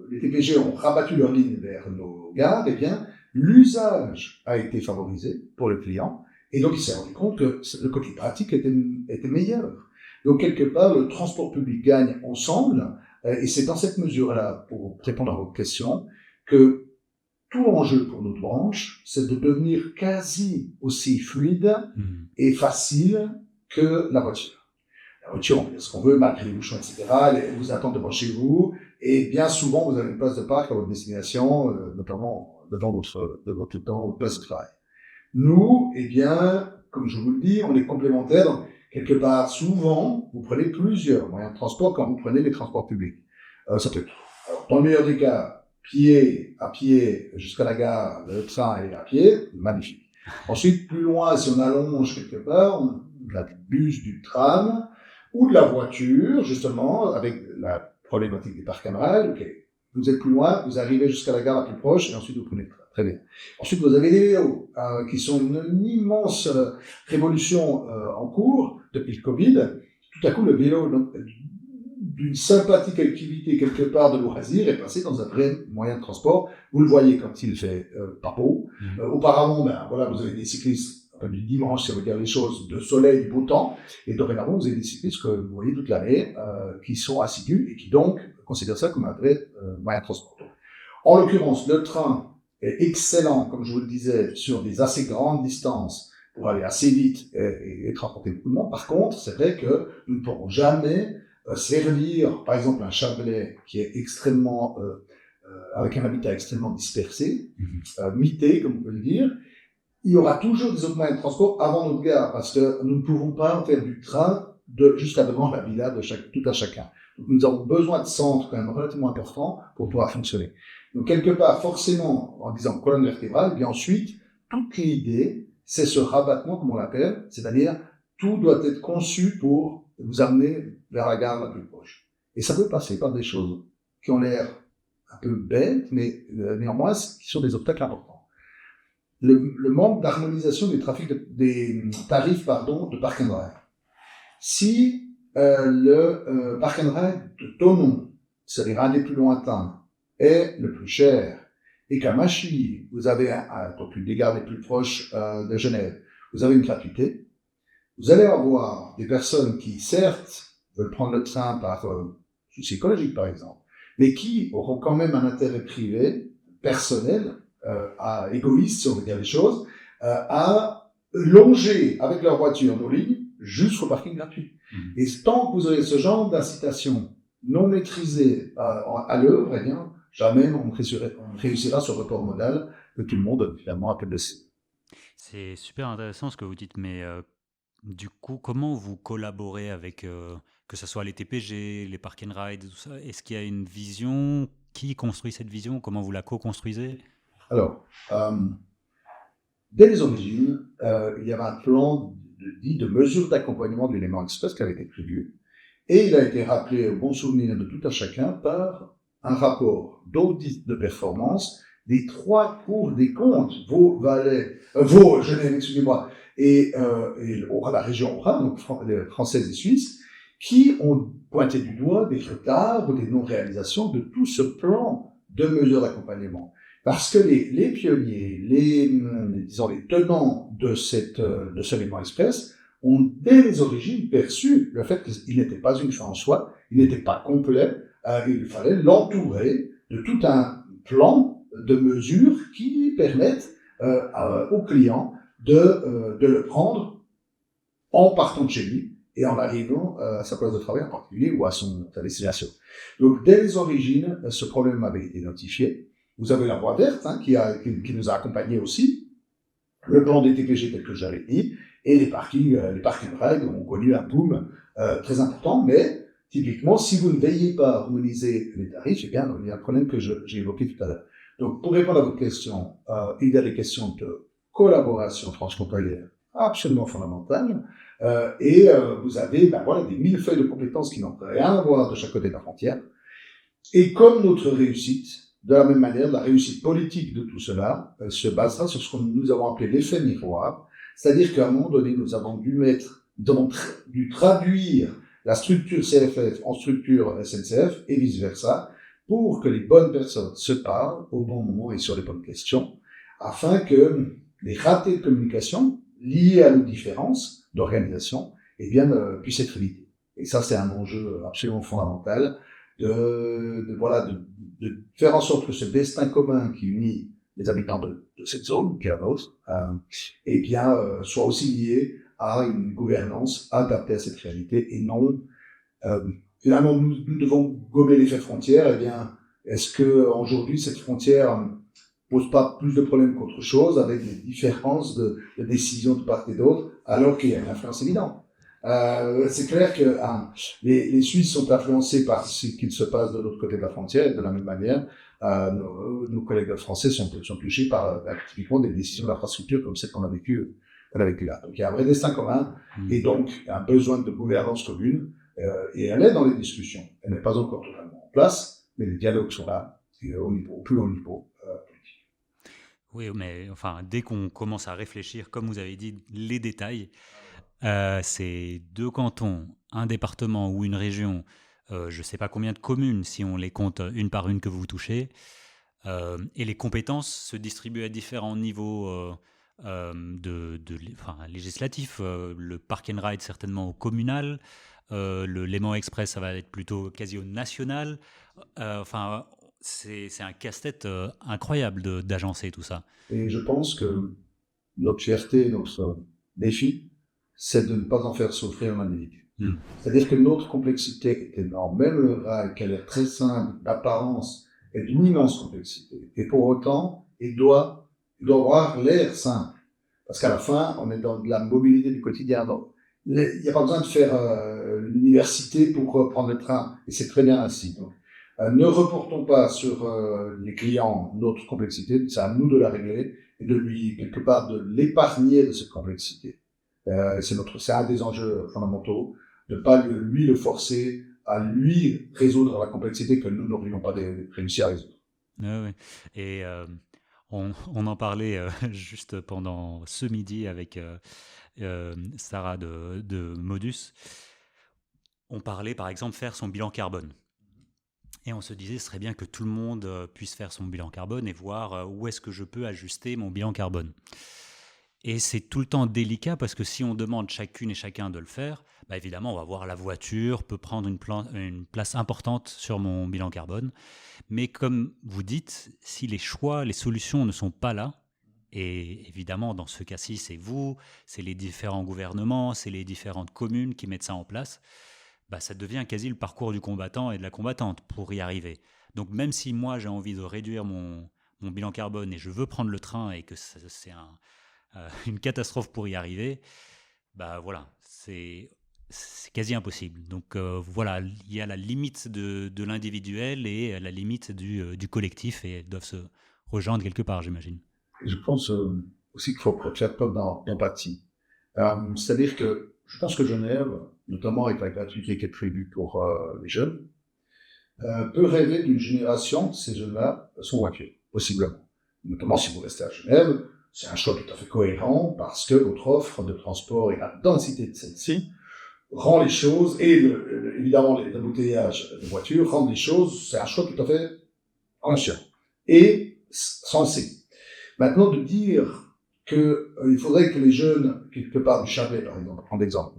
les TPG ont rabattu leur ligne vers nos gares, eh bien, l'usage a été favorisé pour le client, et donc il s'est rendu compte que le côté pratique était meilleur. Donc quelque part, le transport public gagne ensemble, et c'est dans cette mesure-là, pour répondre à votre question, que tout l'enjeu pour notre branche, c'est de devenir quasi aussi fluide et facile que la voiture. La voiture, on fait ce qu'on veut, malgré les bouchons, etc. Elle vous attend devant chez vous, et bien souvent, vous avez une place de parc à votre destination, notamment devant votre place de travail. Nous, eh bien, comme je vous le dis, on est complémentaires. Donc, quelque part, souvent, vous prenez plusieurs moyens de transport quand vous prenez les transports publics. Ça peut être, alors, dans le meilleur des cas, à pied jusqu'à la gare, le train et à pied, magnifique. Ensuite, plus loin, si on allonge quelque part, on a du bus, du tram, ou de la voiture, justement, avec la problématique des parcs and ride. Ok, vous êtes plus loin, vous arrivez jusqu'à la gare la plus proche, et ensuite vous prenez le train. Très bien. Ensuite, vous avez les vélos, qui sont une immense révolution en cours depuis le Covid. Tout à coup, le vélo, d'une sympathique activité quelque part de loisir, est passé dans un vrai moyen de transport. Vous le voyez quand il fait pas beau. Auparavant, voilà, vous avez des cyclistes, du dimanche, ça veut dire les choses, de soleil, du beau temps, et dorénavant, vous avez des cyclistes que vous voyez toute l'année, qui sont assidus et qui donc considèrent ça comme un vrai moyen de transport. En l'occurrence, le train est excellent, comme je vous le disais, sur des assez grandes distances, pour aller assez vite et transporter beaucoup de monde. Par contre, c'est vrai que nous ne pourrons jamais servir, par exemple, un Chablais qui est extrêmement, avec un habitat extrêmement dispersé, mité, comme on peut le dire. Il y aura toujours des autres moyens de transport avant notre gare, parce que nous ne pouvons pas faire du train jusqu'à devant la villa de tout à chacun. Donc, nous avons besoin de centres quand même relativement importants pour pouvoir fonctionner. Donc, quelque part, forcément, en disant colonne vertébrale, et puis ensuite, toute l'idée, c'est ce rabattement, comme on l'appelle, c'est-à-dire, tout doit être conçu pour vous amener vers la gare la plus proche. Et ça peut passer par des choses qui ont l'air un peu bêtes, mais néanmoins, qui sont des obstacles importants. Le manque d'harmonisation des tarifs de park and ride. Si le park and ride de Thonon, c'est-à-dire un des plus lointains, est le plus cher, et qu'à Machi, vous avez donc une des gares les plus proches de Genève, vous avez une gratuité, vous allez avoir des personnes qui, certes, veulent prendre le train par souci écologique, par exemple, mais qui auront quand même un intérêt privé, personnel, égoïste, si on veut dire les choses, à longer avec leur voiture nos lignes jusqu'au parking gratuit. Et tant que vous aurez ce genre d'incitation non maîtrisée à l'œuvre, eh bien, jamais on réussira ce report modal que tout le monde, finalement, appelle le C. C'est super intéressant ce que vous dites, mais du coup, comment vous collaborez avec, que ce soit les TPG, les park and ride, tout ça? Est-ce qu'il y a une vision? Qui construit cette vision? Comment vous la co-construisez? Alors, dès les origines, il y avait un plan dit de mesures d'accompagnement de l'élément express qui avait été prévu. Et il a été rappelé au bon souvenir de tout un chacun par un rapport d'audit de performance des 3 cours des comptes, Genève, excusez-moi, et la région Aura, donc française et suisse, qui ont pointé du doigt des retards ou des non-réalisations de tout ce plan de mesures d'accompagnement. Parce que les pionniers, les tenants de ce élément express ont dès les origines perçu le fait qu'il n'était pas une fin en soi, il n'était pas complet, il fallait l'entourer de tout un plan de mesures qui permettent au client de le prendre en partant de chez lui et en arrivant à sa place de travail en particulier ou à sa destination. Donc dès les origines, ce problème avait été identifié. Vous avez la voie verte qui nous a accompagnés aussi. le plan des TPG tel que j'avais dit, et les parkings règles ont connu un boom très important, mais typiquement, si vous ne veillez pas à harmoniser les tarifs, eh bien, il y a un problème que j'ai évoqué tout à l'heure. Donc, pour répondre à votre question, il y a des questions de collaboration transfrontalière absolument fondamentales, et vous avez des millefeuilles de compétences qui n'ont rien à voir de chaque côté de la frontière. Et comme notre réussite, de la même manière, la réussite politique de tout cela se basera sur ce que nous avons appelé l'effet miroir, c'est-à-dire qu'à un moment donné, nous avons dû traduire la structure CFF en structure SNCF et vice-versa, pour que les bonnes personnes se parlent au bon moment et sur les bonnes questions, afin que les ratés de communication liés à nos différences d'organisation puissent être évités. Et ça, c'est un enjeu absolument fondamental de faire en sorte que ce destin commun qui unit les habitants de cette zone, qui est la nôtre, soit aussi lié à une gouvernance adaptée à cette réalité et non, finalement, nous devons gommer l'effet frontière. Eh bien, est-ce que aujourd'hui cette frontière pose pas plus de problèmes qu'autre chose, avec des différences de décision de part et d'autre, alors qu'il y a une influence évidente. C'est clair que les Suisses sont influencés par ce qu'il se passe de l'autre côté de la frontière, et de la même manière, nos collègues français sont touchés par typiquement des décisions d'infrastructure comme celles qu'on a vécues là. Donc il y a un vrai destin commun, et donc un besoin de gouvernance commune, et elle est dans les discussions. Elle n'est pas encore totalement en place, mais les dialogues sont là, au plus haut niveau. Oui, mais enfin, dès qu'on commence à réfléchir, comme vous avez dit, les détails, c'est 2 cantons, un département ou une région, je ne sais pas combien de communes si on les compte une par une que vous touchez, et les compétences se distribuent à différents niveaux législatifs. Le park and ride certainement au communal, le Léman Express ça va être plutôt quasi au national. C'est un casse-tête incroyable d'agencer tout ça. Et je pense que notre fierté, notre défi, c'est de ne pas en faire souffrir un individu. C'est-à-dire que notre complexité est énorme. Même le rail, qui a l'air très simple, d'apparence, est d'une immense complexité. Et pour autant, il doit avoir l'air simple. Parce qu'à la fin, on est dans de la mobilité du quotidien. Donc, il n'y a pas besoin de faire l'université pour prendre le train. Et c'est très bien ainsi. Donc, ne reportons pas sur les clients notre complexité, c'est à nous de la régler et de lui, quelque part, de l'épargner de cette complexité. C'est un des enjeux fondamentaux, de ne pas le forcer à lui résoudre la complexité que nous n'aurions pas réussi à résoudre. Oui. Et on en parlait juste pendant ce midi avec Sarah de Modus. On parlait par exemple faire son bilan carbone. Et on se disait, ce serait bien que tout le monde puisse faire son bilan carbone et voir où est-ce que je peux ajuster mon bilan carbone. Et c'est tout le temps délicat parce que si on demande chacune et chacun de le faire, évidemment, on va voir la voiture peut prendre une place importante sur mon bilan carbone. Mais comme vous dites, si les choix, les solutions ne sont pas là, et évidemment, dans ce cas-ci, c'est vous, c'est les différents gouvernements, c'est les différentes communes qui mettent ça en place, ça devient quasi le parcours du combattant et de la combattante pour y arriver. Donc même si moi j'ai envie de réduire mon bilan carbone et je veux prendre le train et que c'est une catastrophe pour y arriver, c'est quasi impossible. Donc il y a la limite de l'individuel et la limite du collectif et elles doivent se rejoindre quelque part, j'imagine. Je pense aussi qu'il faut faire preuve d'empathie. C'est-à-dire que je pense que Genève, notamment avec la gratuité qui est prévue pour les jeunes, peut rêver d'une génération de ces jeunes-là sans voiture, possiblement. Notamment si vous restez à Genève, c'est un choix tout à fait cohérent parce que votre offre de transport et la densité de celle-ci rend les choses, et évidemment les embouteillages de voitures rendent les choses, c'est un choix tout à fait conscient et sensé. Maintenant, de dire qu'il faudrait que les jeunes, quelque part du Chablais, par exemple, prendre l'exemple,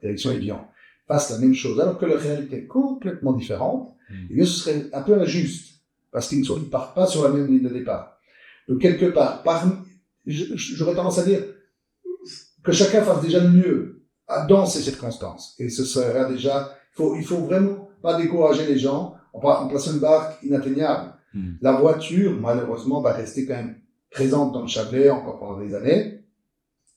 direction Évian, fassent la même chose, alors que leur réalité est complètement différente, eh bien, ce serait un peu injuste, parce qu'ils ne partent pas sur la même ligne de départ. Donc, quelque part, j'aurais tendance à dire que chacun fasse déjà le mieux dans ces circonstances. Et ce serait déjà, il faut vraiment pas décourager les gens en plaçant une barre inatteignable. La voiture, malheureusement, va rester quand même présente dans le Chablais encore pendant des années.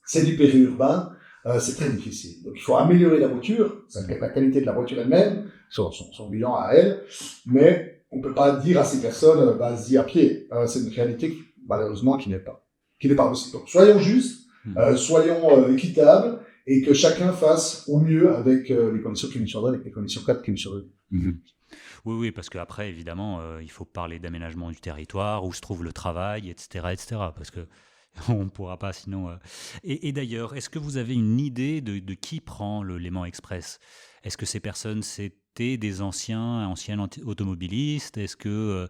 C'est du périurbain, c'est très difficile. Donc il faut améliorer la voiture, la qualité de la voiture elle-même, son bilan à elle, mais on ne peut pas dire à ces personnes, vas-y à pied. C'est une réalité malheureusement qui n'est pas possible. Donc soyons justes, soyons équitables, et que chacun fasse au mieux avec les conditions qui nous sont données, avec les conditions cadres qui nous sont données. Oui, parce qu'après, évidemment, il faut parler d'aménagement du territoire, où se trouve le travail, etc., parce que on ne pourra pas sinon... Et d'ailleurs, est-ce que vous avez une idée de qui prend le Léman Express ? Est-ce que ces personnes, c'était des anciens automobilistes ? Est-ce que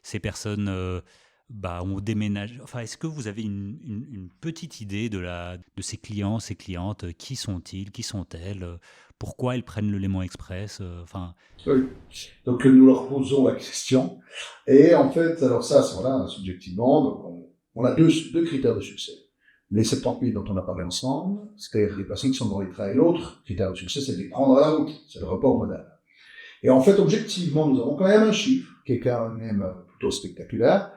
ces personnes ont déménagé ? Enfin, est-ce que vous avez une petite idée de ces clients, ces clientes ? Qui sont-ils ? Qui sont-elles ? Pourquoi elles prennent le Léman Express ? Oui. Donc nous leur posons la question. Et en fait, alors ça, voilà, subjectivement, donc on a deux critères de succès. Les 70 000 dont on a parlé ensemble, c'est-à-dire les personnes qui sont dans les trains, et l'autre critère de succès, c'est de les prendre à la route, c'est le report modal. Et en fait, objectivement, nous avons quand même un chiffre qui est quand même plutôt spectaculaire.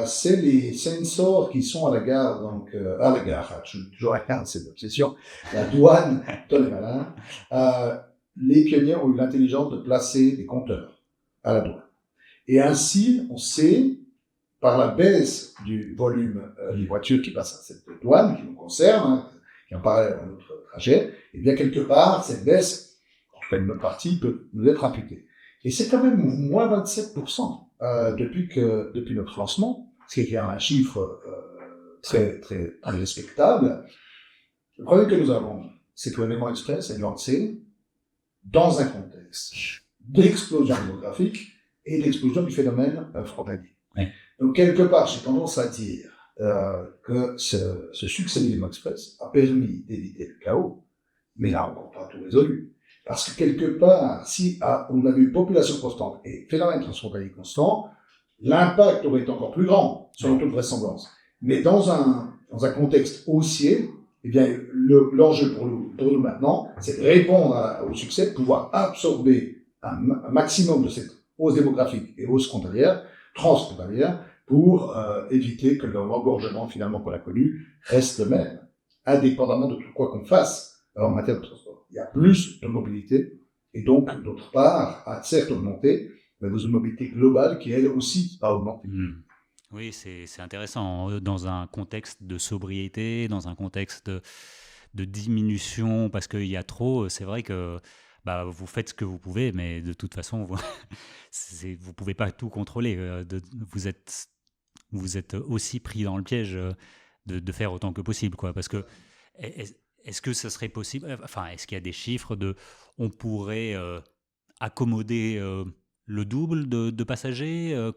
C'est les sensors qui sont à la gare, donc à la gare, je suis toujours à la gare, c'est l'obsession, la douane, toi les malins. Les pionniers ont eu l'intelligence de placer des compteurs à la douane. Et ainsi, on sait, par la baisse du volume des voitures qui passent à cette douane, qui nous concerne, qui en parallèle à notre trajet, et bien quelque part, cette baisse, en tout cas une bonne partie, peut nous être imputée. Et c'est quand même moins 27% depuis notre lancement, ce qui est un chiffre très respectable. Le problème que nous avons, c'est que le Léman Express est lancé dans un contexte d'explosion démographique et d'explosion du phénomène frontalier. Oui. Donc, quelque part, j'ai tendance à dire que ce succès du Léman Express a permis d'éviter le chaos, mais là, on n'a pas tout résolu. Parce que quelque part, si on avait une population constante et phénomène transfrontalier constant, l'impact aurait été encore plus grand, selon toute vraisemblance. Mais dans un contexte haussier, eh bien, l'enjeu pour nous maintenant, c'est de répondre au succès, de pouvoir absorber un maximum de cette hausse démographique et hausse transfrontalière, pour éviter que le engorgement finalement qu'on a connu reste le même, indépendamment de tout quoi qu'on fasse en matière de transport. Il y a plus de mobilité, et donc, d'autre part, a certes augmenté, mais dans une mobilité globale qui, elle aussi, a augmenté. Oui, c'est intéressant. Dans un contexte de sobriété, dans un contexte de diminution, parce qu'il y a trop, c'est vrai que vous faites ce que vous pouvez, mais de toute façon, vous ne pouvez pas tout contrôler. Vous êtes aussi pris dans le piège de faire autant que possible, quoi. Parce que est-ce que ça serait possible, enfin, est-ce qu'il y a des chiffres on pourrait accommoder le double de passagers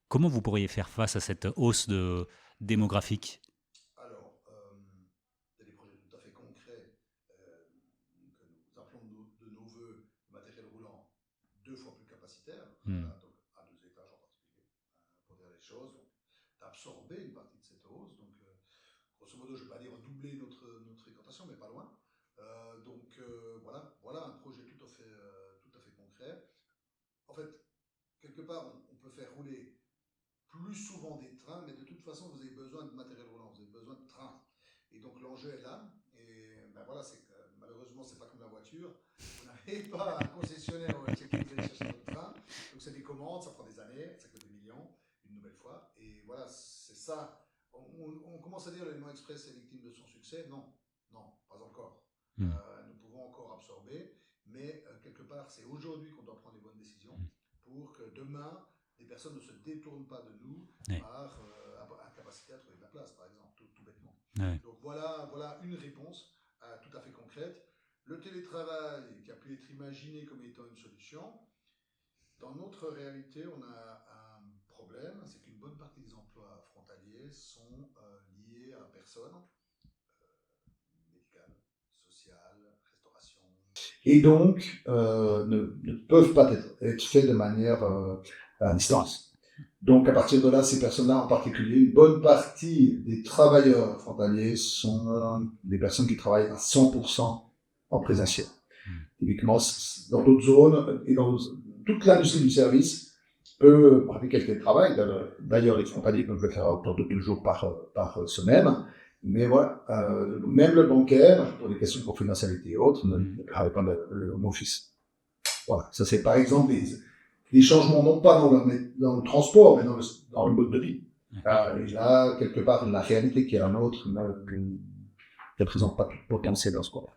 Comment vous pourriez faire face à cette hausse démographique ? Alors, il y a des projets tout à fait concrets que nous appelons de nos voeux matériel roulant 2 fois plus capacitaire, donc à 2 étages en particulier, pour dire les choses, donc d'absorber une partie de cette hausse. Donc, grosso modo, je ne vais pas dire doubler notre fréquentation, mais pas loin. Voilà un projet tout à fait concret. En fait, quelque part, on peut faire rouler plus souvent des trains, mais de toute façon, vous avez besoin de matériel roulant, vous avez besoin de trains. Et donc, l'enjeu est là. Et c'est que malheureusement, c'est pas comme la voiture. Vous n'avez pas un concessionnaire qui vous allez chercher votre train. Donc, c'est des commandes, ça prend des années, ça coûte des millions, une nouvelle fois. Et voilà, c'est ça. On commence à dire le Léman Express est victime de son succès. Non, pas encore. Nous pouvons encore absorber, mais quelque part, c'est aujourd'hui qu'on doit prendre les bonnes décisions pour que demain, les personnes ne se détournent pas de nous par incapacité à trouver de la place, par exemple, tout bêtement. Ouais. Donc voilà une réponse tout à fait concrète. Le télétravail qui a pu être imaginé comme étant une solution, dans notre réalité, on a un problème, c'est qu'une bonne partie des emplois frontaliers sont liés à la personne, médicale, sociale, restauration, et donc ne peuvent pas être faits de manière à distance. Donc à partir de là, ces personnes-là en particulier, une bonne partie des travailleurs frontaliers sont des personnes qui travaillent à 100% en présentiel. Typiquement, dans d'autres zones et dans toute l'industrie du service, peut pratiquer le télétravail. D'ailleurs, les frontaliers peuvent le faire autour de 2 jours par semaine. Mais voilà, même le bancaire, pour des questions de confidentialité et autres, ne travaille pas le home office. Voilà, ça c'est par exemple des changements non pas dans le transport, mais dans le mode de vie. Et là, quelque part, la réalité qui est la nôtre ne présente pas tout le potentiel dans ce qu'on a.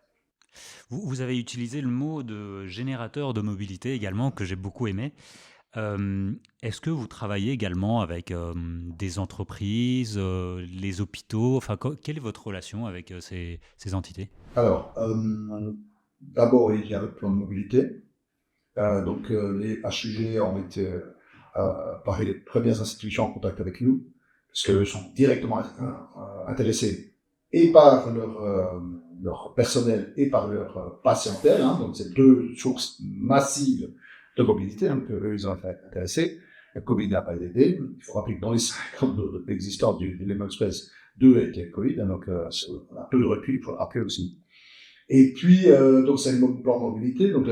Vous avez utilisé le mot de générateur de mobilité également, que j'ai beaucoup aimé. Est-ce que vous travaillez également avec des entreprises, les hôpitaux, enfin, quelle est votre relation avec ces entités? Alors, d'abord, il y a le plan de mobilité. Donc, les HUG ont été parmi les premières institutions en contact avec nous, parce qu'eux sont directement intéressés et par leur personnel et par leur patientèle. Donc, c'est 2 sources massives de mobilité qu'eux, ils ont été intéressés. Le Covid n'a pas aidé. Il faut rappeler que dans les 5 ans d'existence du Lemon Express, 2 étaient Covid, donc on a peu de recul, il faut le rappeler aussi. Et puis, donc c'est le plan mobilité, donc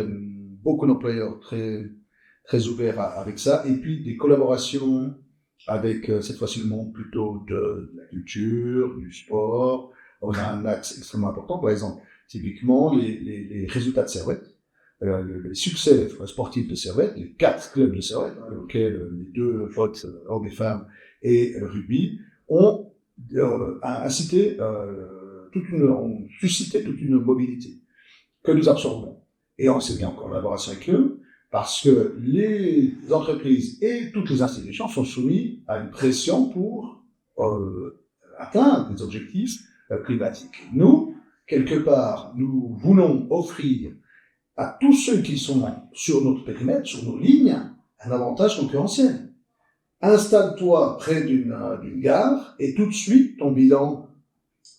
beaucoup d'employeurs très ouverts avec ça, et puis des collaborations avec cette fois-ci le monde plutôt de la culture, du sport. On a un axe extrêmement important, par exemple, typiquement les résultats de Servette, les succès sportifs de Servette, les 4 clubs de Servette, auxquels les 2 votes hommes et femmes et rugby, ont incité ont suscité toute une mobilité que nous absorbons. Et on s'est mis en collaboration avec eux parce que les entreprises et toutes les institutions sont soumises à une pression pour atteindre des objectifs climatiques. Nous, quelque part, nous voulons offrir à tous ceux qui sont sur notre périmètre, sur nos lignes, un avantage concurrentiel. Installe-toi près d'une gare et tout de suite, ton bilan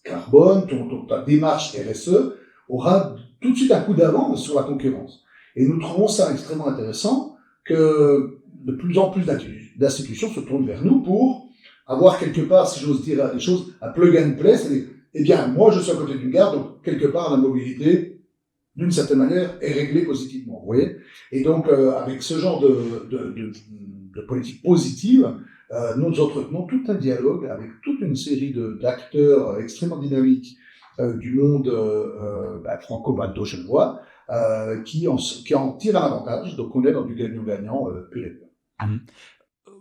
carbone, ta démarche RSE aura tout de suite un coup d'avance sur la concurrence. Et nous trouvons ça extrêmement intéressant que de plus en plus d'institutions se tournent vers nous pour avoir quelque part, si j'ose dire, des choses à plug and play. C'est-à-dire, eh bien, moi, je suis à côté d'une gare, donc quelque part, la mobilité, d'une certaine manière, est réglée positivement. Vous voyez ? Et donc, avec ce genre de politique positive, nous entretenons tout un dialogue avec toute une série d'acteurs extrêmement dynamiques du monde franco-balto-genevois qui en tirent un avantage. Donc, on est dans du gagnant-gagnant pur et dur.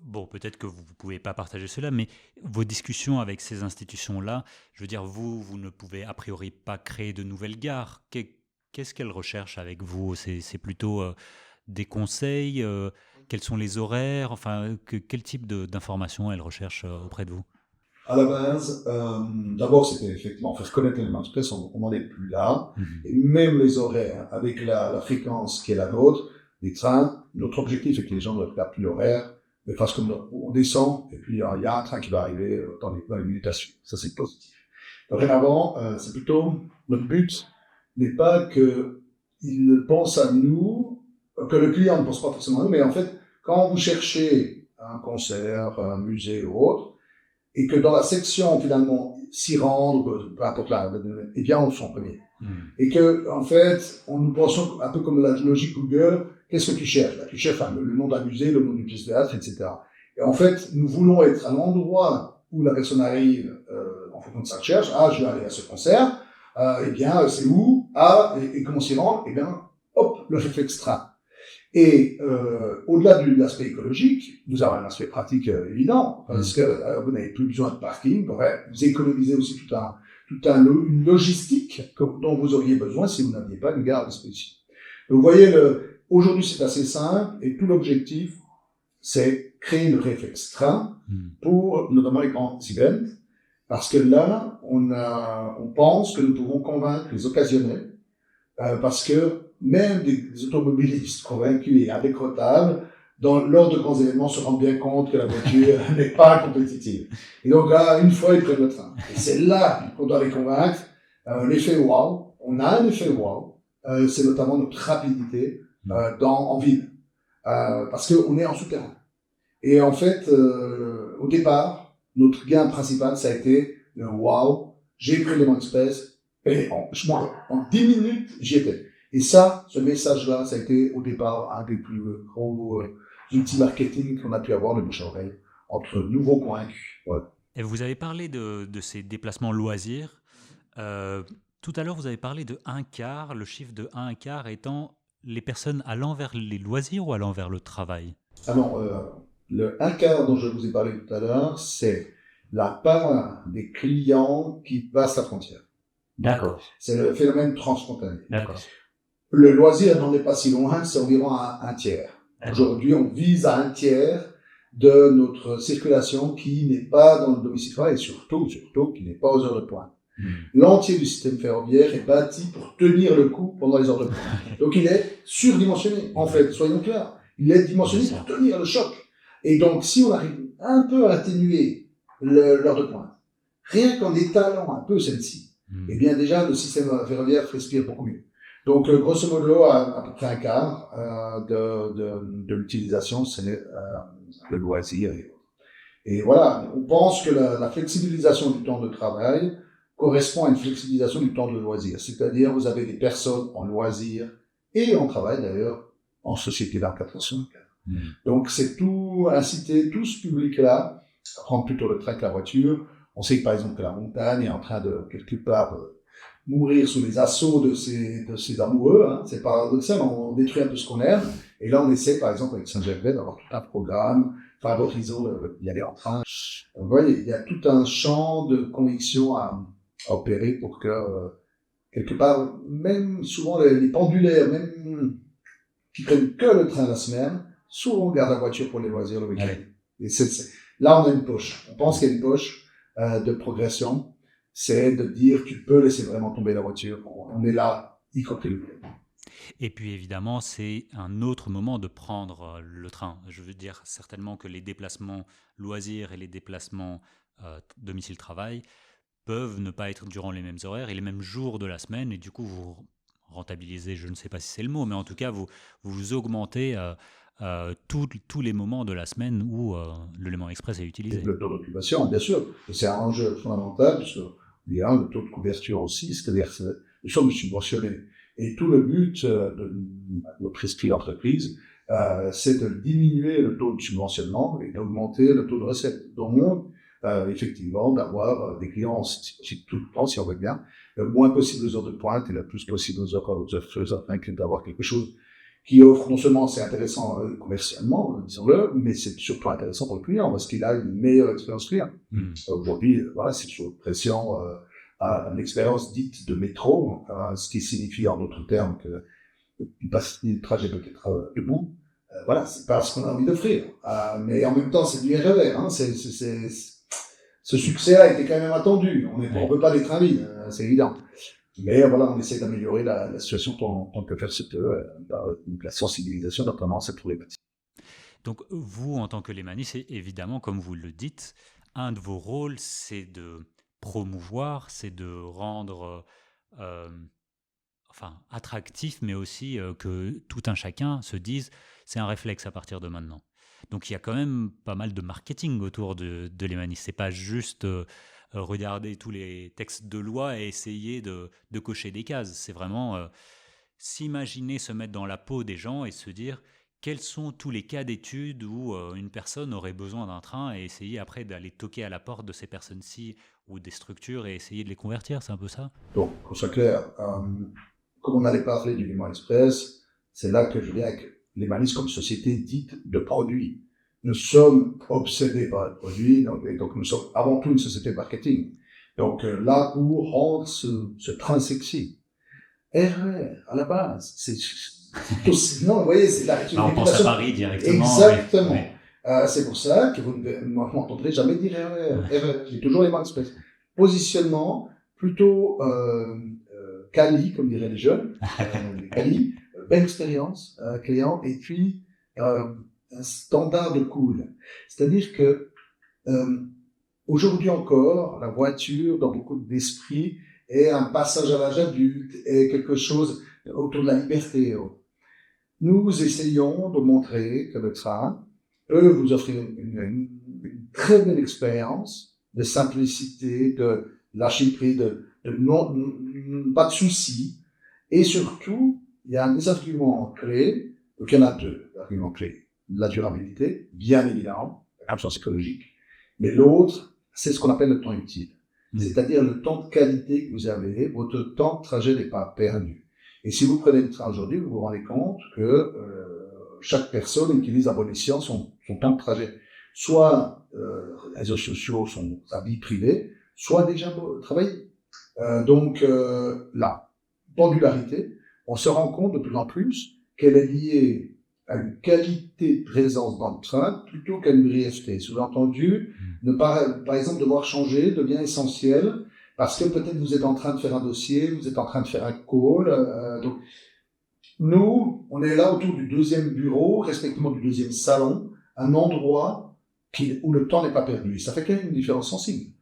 Bon, peut-être que vous ne pouvez pas partager cela, mais vos discussions avec ces institutions-là, je veux dire, vous ne pouvez a priori pas créer de nouvelles gares. Qu'est-ce qu'elles recherchent avec vous ? C'est plutôt des conseils quels sont les horaires ? Enfin, quel type d'informations elles recherchent auprès de vous ? À la base, d'abord, c'était effectivement faire connaître l'élément express, on n'en est plus là. Et même les horaires, avec la fréquence qui est la nôtre, des trains, notre objectif est que les gens ne regardent plus l'horaire, mais parce que on descend, et puis il y a un train qui va arriver dans les minutes à suivre. Ça, c'est positif. Dorénavant, c'est plutôt, notre but n'est pas qu'il pense à nous, que le client ne pense pas forcément à nous, mais en fait, quand vous cherchez un concert, un musée ou autre, et que dans la section, finalement, s'y rendre, peu importe là, eh bien, on s'en premier. Et que, en fait, nous pensons un peu comme la logique Google, qu'est-ce que tu cherches? Tu cherches le nom d'un musée, le nom d'une pièce de théâtre, etc. Et en fait, nous voulons être à l'endroit où la personne arrive, en fonction de sa recherche. Ah, je vais aller à ce concert. Eh bien, c'est où? Ah, et comment s'y rendre? Eh bien, hop, le réflexe train. Et au-delà de l'aspect écologique, nous avons un aspect pratique évident, parce que vous n'avez plus besoin de parking, vous économisez aussi une logistique dont vous auriez besoin si vous n'aviez pas une gare à disposition. Donc, vous voyez, aujourd'hui c'est assez simple, et tout l'objectif, c'est créer le réflexe train pour notamment les grands events, parce que là, on pense que nous pouvons convaincre les occasionnels, parce que même des automobilistes convaincus et indécrottables, lors de grands événements, se rendent bien compte que la voiture n'est pas compétitive. Et donc là, une fois, ils prennent le train. Et c'est là qu'on doit les convaincre. L'effet wow, on a un effet wow, c'est notamment notre rapidité en ville, parce qu'on est en souterrain. Et en fait, au départ, notre gain principal, ça a été le wow, j'ai pris Lemon Express, et en 10 minutes, j'y étais. Et ça, ce message-là, ça a été au départ un des plus gros outils marketing qu'on a pu avoir, le bouche à oreille, entre nouveaux convaincus. Voilà. Et vous avez parlé de ces déplacements loisirs. Tout à l'heure, vous avez parlé de un quart, le chiffre de un quart étant les personnes allant vers les loisirs ou allant vers le travail? Alors, le un quart dont je vous ai parlé tout à l'heure, c'est la part des clients qui passent la frontière. D'accord. C'est le phénomène transfrontalier. D'accord. Le loisir n'en est pas si loin, c'est environ un tiers. D'accord. Aujourd'hui, on vise à un tiers de notre circulation qui n'est pas dans le domicile travail et surtout qui n'est pas aux heures de pointe. L'entier du système ferroviaire est bâti pour tenir le coup pendant les heures de pointe. Donc il est surdimensionné, en fait, soyons clairs. Il est dimensionné pour tenir le choc. Et donc, si on arrive un peu à atténuer l'heure de pointe, rien qu'en étalant un peu celle-ci, eh bien déjà, le système ferroviaire respire beaucoup mieux. Donc, grosso modo, à peu près un quart de l'utilisation, c'est le loisir. Et voilà, on pense que la flexibilisation du temps de travail correspond à une flexibilisation du temps de loisir. C'est-à-dire, vous avez des personnes en loisir et en travail, d'ailleurs, en société d'encadrement. Donc, c'est tout inciter tout ce public-là à prendre plutôt le train que la voiture. On sait que, par exemple, que la montagne est en train de, quelque part, mourir sous les assauts de ses amoureux. Hein. C'est paradoxal, on détruit un peu ce qu'on aime. Et là, on essaie, par exemple, avec Saint-Gervais, d'avoir tout un programme favorisant d'y aller en train. Vous voyez, il y a tout un champ de conviction à opérer pour que, quelque part, même souvent les pendulaires, même qui prennent que le train la semaine, souvent gardent la voiture pour les loisirs le week-end. Et là, on a une poche. On pense qu'il y a une poche de progression. C'est de dire tu peux laisser vraiment tomber la voiture. On est là, y compris le week-end. Et puis évidemment, c'est un autre moment de prendre le train. Je veux dire certainement que les déplacements loisirs et les déplacements domicile-travail peuvent ne pas être durant les mêmes horaires et les mêmes jours de la semaine. Et du coup, vous rentabilisez, je ne sais pas si c'est le mot, mais en tout cas, vous augmentez tous les moments de la semaine où le Léman Express est utilisé. Le taux d'occupation, bien sûr. Et c'est un enjeu fondamental, parce qu'il y a le taux de couverture aussi, c'est-à-dire que nous sommes subventionnés. Et tout le but de notre esprit d'entreprise, c'est de diminuer le taux de subventionnement et d'augmenter le taux de recette. Donc, effectivement, d'avoir des clients tout le temps, si on veut bien, le moins possible aux heures de pointe et le plus possible aux heures afin d'avoir quelque chose qui offre, non seulement c'est intéressant commercialement, disons-le, mais c'est surtout intéressant pour le client parce qu'il a une meilleure expérience client. Aujourd'hui, voilà, c'est toujours pression à l'expérience dite de métro, ce qui signifie en d'autres termes que le trajet peut être debout. Voilà, c'est pas ce qu'on a envie d'offrir. Mais en même temps, c'est du RER. Hein, ce succès a été quand même attendu. On peut pas l'être vides, c'est évident. Mais voilà, on essaie d'améliorer la situation tant que faire la sensibilisation, notamment à cette problématique. Donc vous, en tant que lémaniste, évidemment, comme vous le dites, un de vos rôles, c'est de promouvoir, c'est de rendre attractif, mais aussi que tout un chacun se dise c'est un réflexe à partir de maintenant. Donc il y a quand même pas mal de marketing autour de lémaniste. C'est pas juste regarder tous les textes de loi et essayer de cocher des cases. C'est vraiment s'imaginer, se mettre dans la peau des gens et se dire quels sont tous les cas d'études où une personne aurait besoin d'un train et essayer après d'aller toquer à la porte de ces personnes-ci ou des structures et essayer de les convertir, c'est un peu ça? Donc, qu'on soit clair, comme on allait parler du Léman Express, c'est là que je viens avec lémaniste comme société dite de produits. Nous sommes obsédés par le produit, donc nous sommes avant tout une société de marketing. Donc là, pour rendre ce train sexy, RER, à la base, c'est non, vous voyez, c'est la on pense à Paris directement. Exactement. Oui. C'est pour ça que vous ne m'entendrez jamais dire RER. J'ai toujours Léman Express. Positionnement plutôt quali, comme diraient les jeunes, quali, belle expérience client, et puis un standard de cool. C'est-à-dire que aujourd'hui encore, la voiture, dans beaucoup d'esprits, est un passage à l'âge adulte, est quelque chose autour de la liberté. Nous essayons de montrer que le train peut vous offrir une très belle expérience de simplicité, de lâcher prise, pas de soucis, et surtout, il y a un des arguments clés, donc il y en a deux arguments clés. la durabilité, bien évidemment, l'absence écologique, mais l'autre, c'est ce qu'on appelle le temps utile. C'est-à-dire le temps de qualité que vous avez, votre temps de trajet n'est pas perdu. Et si vous prenez le train aujourd'hui, vous vous rendez compte que chaque personne utilise à bon escient son temps de trajet. Soit les réseaux sociaux sont sa vie privée, soit déjà travailler. Donc la pendularité, on se rend compte de plus en plus qu'elle est liée à une qualité de présence dans le train plutôt qu'à une brièveté. Sous-entendu, ne pas, par exemple, devoir changer devient essentiel parce que peut-être vous êtes en train de faire un dossier, vous êtes en train de faire un call. Donc, nous, on est là autour du deuxième bureau, respectivement du deuxième salon, un endroit où le temps n'est pas perdu. Et ça fait quand même une différence sensible.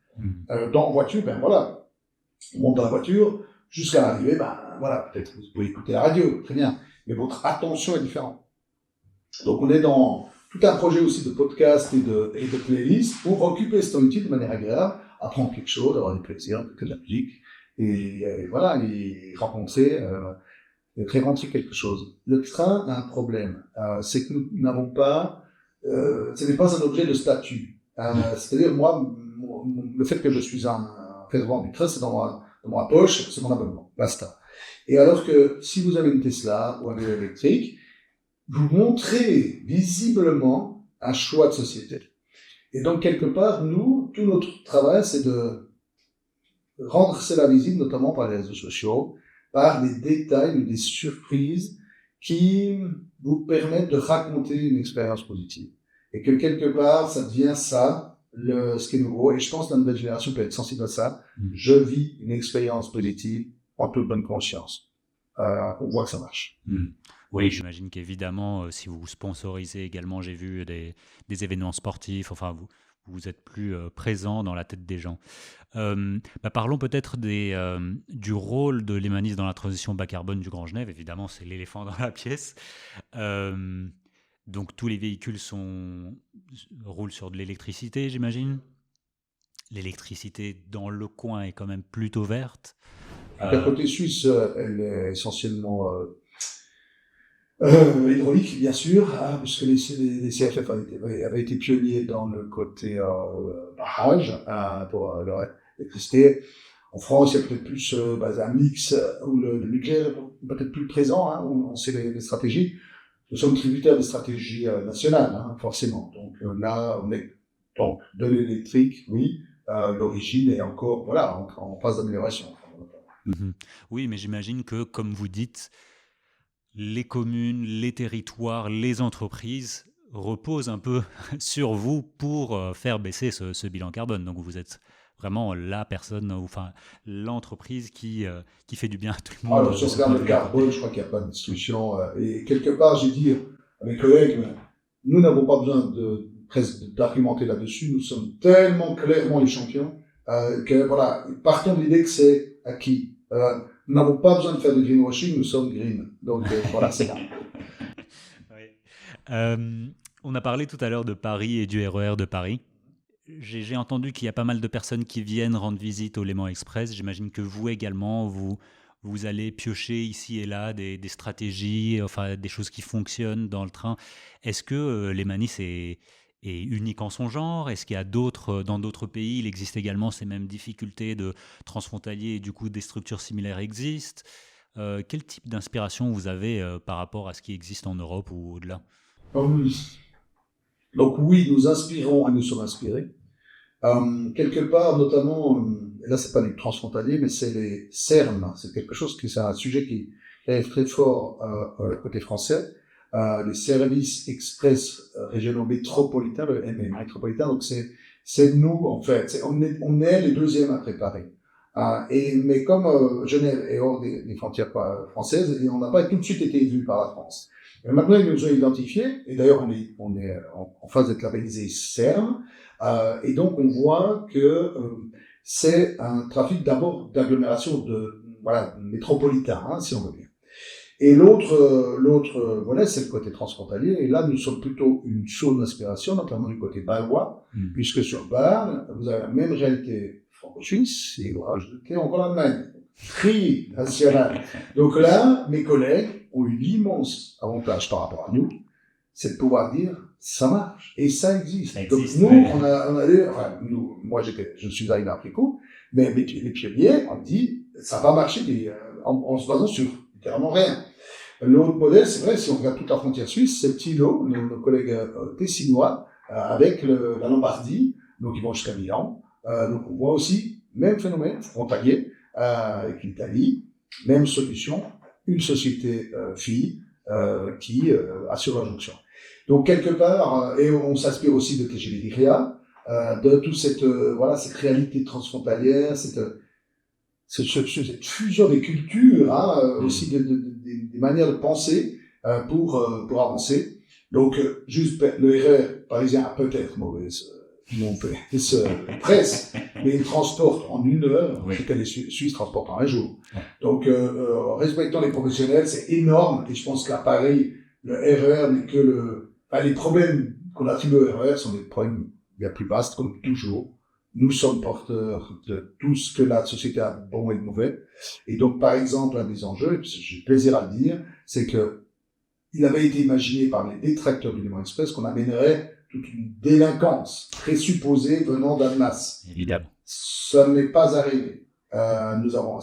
Dans voiture, ben voilà, on monte dans la voiture, jusqu'à l'arrivée, ben voilà, peut-être vous pouvez écouter la radio, très bien, mais votre attention est différente. Donc on est dans tout un projet aussi de podcast et de playlist pour occuper ce temps utile de manière agréable, apprendre quelque chose, avoir du plaisir, écouter de la musique, et voilà, et rencontrer, et rentrer quelque chose. Le train a un problème, c'est que nous n'avons pas, ce n'est pas un objet de statut. C'est-à-dire, moi, le fait que je suis un fervent du train, c'est dans ma poche, c'est mon abonnement, basta. Et alors que si vous avez une Tesla ou un vélo électrique, vous montrez visiblement un choix de société. Et donc, quelque part, nous, tout notre travail, c'est de rendre cela visible, notamment par les réseaux sociaux, par des détails ou des surprises qui vous permettent de raconter une expérience positive. Et que quelque part, ça devient ça, ce qui est nouveau. Et je pense que la nouvelle génération peut être sensible à ça. Je vis une expérience positive en toute bonne conscience. On voit que ça marche. Oui, j'imagine qu'évidemment, si vous sponsorisez également, j'ai vu des événements sportifs, enfin, vous êtes plus présent dans la tête des gens. Parlons peut-être du rôle de l'Emanis dans la transition bas carbone du Grand Genève. Évidemment, c'est l'éléphant dans la pièce. Donc, tous les véhicules roulent sur de l'électricité, j'imagine. L'électricité dans le coin est quand même plutôt verte. La côté suisse, elle est essentiellement hydraulique, bien sûr, puisque les CFF avaient été pionniers dans le côté barrage pour l'électricité. En France, il y a peut-être plus un mix où le nucléaire est peut-être plus présent, où on sait les stratégies. Nous sommes tributaires des stratégies nationales, forcément. Donc là, on est donc de l'électrique, oui, l'origine est encore en phase d'amélioration. Oui, mais j'imagine que, comme vous dites, les communes, les territoires, les entreprises reposent un peu sur vous pour faire baisser ce bilan carbone. Donc vous êtes vraiment la personne, enfin l'entreprise qui fait du bien à tout le monde. Alors, sur ce terme de carbone, je crois qu'il n'y a pas de discussion. Et quelque part, j'ai dit à mes collègues, nous n'avons pas besoin d'argumenter là-dessus. Nous sommes tellement clairement les champions que voilà, partons de l'idée que c'est acquis. Nous n'avons pas besoin de faire de greenwashing, nous sommes green. Donc voilà, c'est là. Oui. On a parlé tout à l'heure de Paris et du RER de Paris. J'ai entendu qu'il y a pas mal de personnes qui viennent rendre visite au Léman Express. J'imagine que vous également, vous allez piocher ici et là des stratégies, enfin des choses qui fonctionnent dans le train. Est-ce que l'Emanis est unique en son genre? Est-ce qu'il y a dans d'autres pays, il existe également ces mêmes difficultés de transfrontalier et du coup des structures similaires existent? Quel type d'inspiration vous avez par rapport à ce qui existe en Europe ou au-delà? Donc oui, nous inspirons et nous sommes inspirés. Quelque part, notamment, et là c'est pas du transfrontalier, mais c'est les CERM. C'est un sujet qui est très fort côté français. Les services express régionaux métropolitains, le MM métropolitain. Donc c'est nous en fait. On est les deuxièmes à préparer. Mais comme Genève est hors des frontières françaises, et on n'a pas tout de suite été vu par la France. Et maintenant, ils nous ont identifiés, et d'ailleurs, on est en phase d'être labellisé CERM, et donc on voit que c'est un trafic d'abord d'agglomération métropolitain, si on veut bien. Et l'autre volet, c'est le côté transfrontalier, et là, nous sommes plutôt une source d'inspiration, notamment du côté bâlois, puisque sur Bâle, vous avez la même réalité franco-suisse, et vous rajoutez encore l'Allemagne. National. Donc là, mes collègues ont eu l'immense avantage par rapport à nous, c'est de pouvoir dire ça marche et ça existe. Ça existe, Donc nous, oui. on a dit, enfin, moi je suis arrivé après coup, mais les pionniers ont dit ça va marcher en se basant sur littéralement rien. L'autre modèle, c'est vrai, si on regarde toute la frontière suisse, c'est Thilo, nos collègues tessinois, avec la Lombardie, donc ils vont jusqu'à Milan. Donc on voit aussi, même phénomène, frontalier, avec l'Italie, même solution, une société fille qui assure la jonction. Donc quelque part, et on s'inspire aussi de Tegeliria, de toute cette réalité transfrontalière, cette fusion des cultures, aussi des manières de penser pour avancer. Donc, juste le RER parisien a peut-être mauvaise presse, mais il transporte en 1 heure ce que les Suisses transportent en 1 jour. Donc, respectant les professionnels, c'est énorme, et je pense qu'à Paris, le RER n'est que les problèmes qu'on attribue au RER sont des problèmes bien plus vastes, comme toujours. Nous sommes porteurs de tout ce que la société a de bon et de mauvais. Et donc, par exemple, un des enjeux, et j'ai plaisir à le dire, c'est que il avait été imaginé par les détracteurs du Léman Express qu'on amènerait toute une délinquance présupposée venant d'Annemasse. Évidemment. Ça n'est pas arrivé.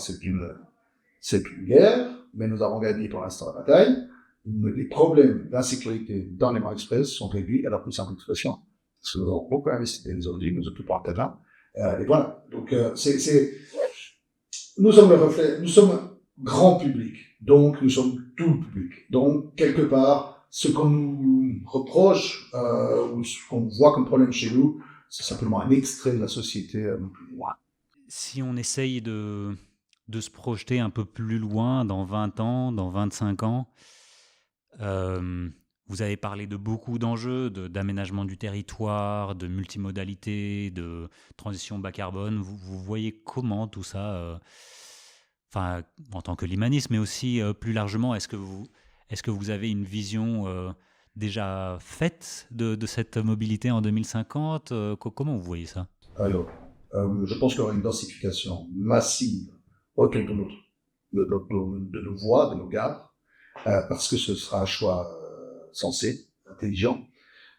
C'est une guerre, mais nous avons gagné pour l'instant la bataille. Les problèmes d'insécurité dans les Léman Express sont réduits à leur plus simple expression. Parce que nous avons beaucoup investi dans les zones, nous avons tout pour terrain. Et voilà. Donc, nous sommes le reflet, nous sommes grand public. Donc, nous sommes tout le public. Donc, quelque part, ce qu'on nous reproche, ou ce qu'on voit comme problème chez nous, c'est simplement un extrait de la société. Si on essaye de se projeter un peu plus loin, dans 20 ans, dans 25 ans, vous avez parlé de beaucoup d'enjeux, d'aménagement du territoire, de multimodalité, de transition bas carbone. Vous voyez comment tout ça, en tant que limaniste, mais aussi plus largement, est-ce que vous avez une vision déjà faite de cette mobilité en 2050 ? Comment vous voyez ça ? Alors, je pense qu'il y aura une densification massive autour de nos voies, de nos gares, parce que ce sera un choix sensé, intelligent.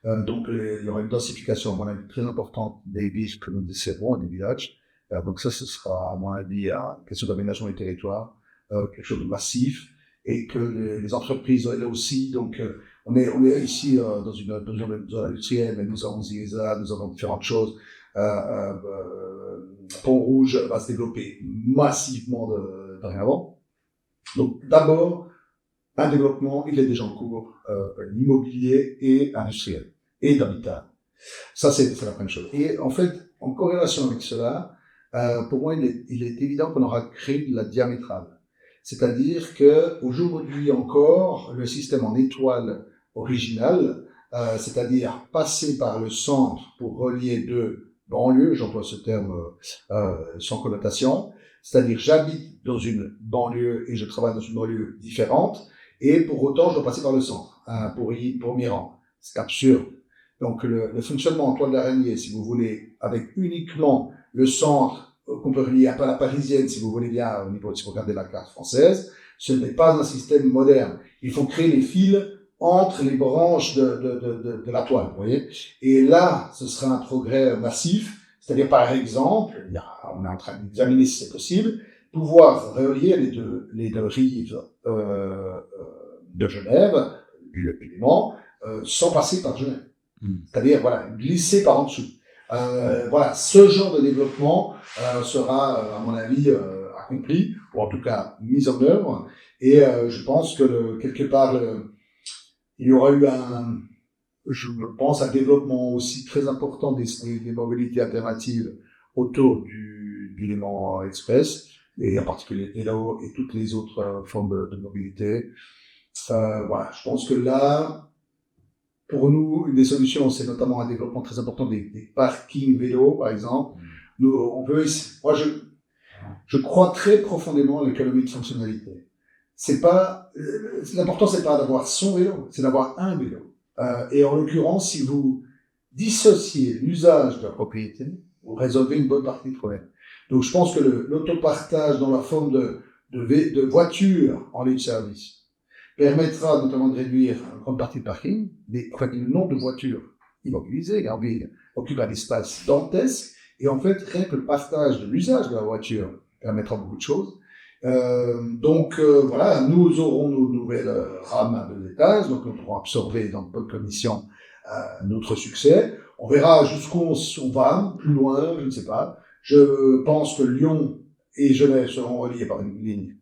Donc, il y aura une densification, à mon avis, très importante des villes que nous desservons, des villages. Donc ça, ce sera, à mon avis, une question d'aménagement du territoire, quelque chose de massif, et que les entreprises, elles aussi, donc, on est ici dans une zone industrielle, mais nous avons IESA, nous avons différentes choses. Pont-Rouge va se développer massivement dorénavant. Donc, d'abord, un développement, il est déjà en cours, immobilier et industriel, et d'habitat. Ça, c'est la première chose. Et en fait, en corrélation avec cela, pour moi, il est évident qu'on aura créé de la diamétrale. C'est-à-dire que aujourd'hui encore, le système en étoile original, c'est-à-dire passer par le centre pour relier deux banlieues, j'emploie ce terme sans connotation, c'est-à-dire j'habite dans une banlieue et je travaille dans une banlieue différente, et pour autant, je dois passer par le centre pour m'y rendre. C'est absurde. Donc, le fonctionnement en toile d'araignée, si vous voulez, avec uniquement le centre qu'on peut relier un peu à la parisienne, si vous voulez bien, au niveau, si vous regardez la carte française, ce n'est pas un système moderne. Il faut créer les fils entre les branches de la toile, vous voyez. Et là, ce sera un progrès massif. C'est-à-dire, par exemple, on est en train d'examiner si c'est possible, pouvoir relier les deux rives de Genève, du Léman, sans passer par Genève. C'est-à-dire, voilà, glisser par en dessous. Voilà, ce genre de développement sera, à mon avis, accompli, ou en tout cas mis en œuvre. Et je pense que quelque part, il y aura eu je pense, un développement aussi très important des mobilités alternatives autour du Léman Express, et en particulier Hello et toutes les autres formes de mobilité. Voilà, je pense que là, pour nous, une des solutions, c'est notamment un développement très important des parkings vélos, par exemple. Moi, je crois très profondément à l'économie de fonctionnalité. L'important, c'est pas d'avoir son vélo, c'est d'avoir un vélo. Et en l'occurrence, si vous dissociez l'usage de la propriété, vous résolvez une bonne partie du problème. Donc, je pense que l'autopartage dans la forme de voiture en ligne service, permettra notamment de réduire une grande partie de parking, le nombre de voitures immobilisées en ville occupe un espace dantesque, et en fait, rien que le partage de l'usage de la voiture permettra beaucoup de choses. Voilà, nous aurons nos nouvelles rames à 2 étages, donc nous pourrons absorber dans notre commission notre succès. On verra jusqu'où on va, plus loin, je ne sais pas. Je pense que Lyon et Genève seront reliés par une ligne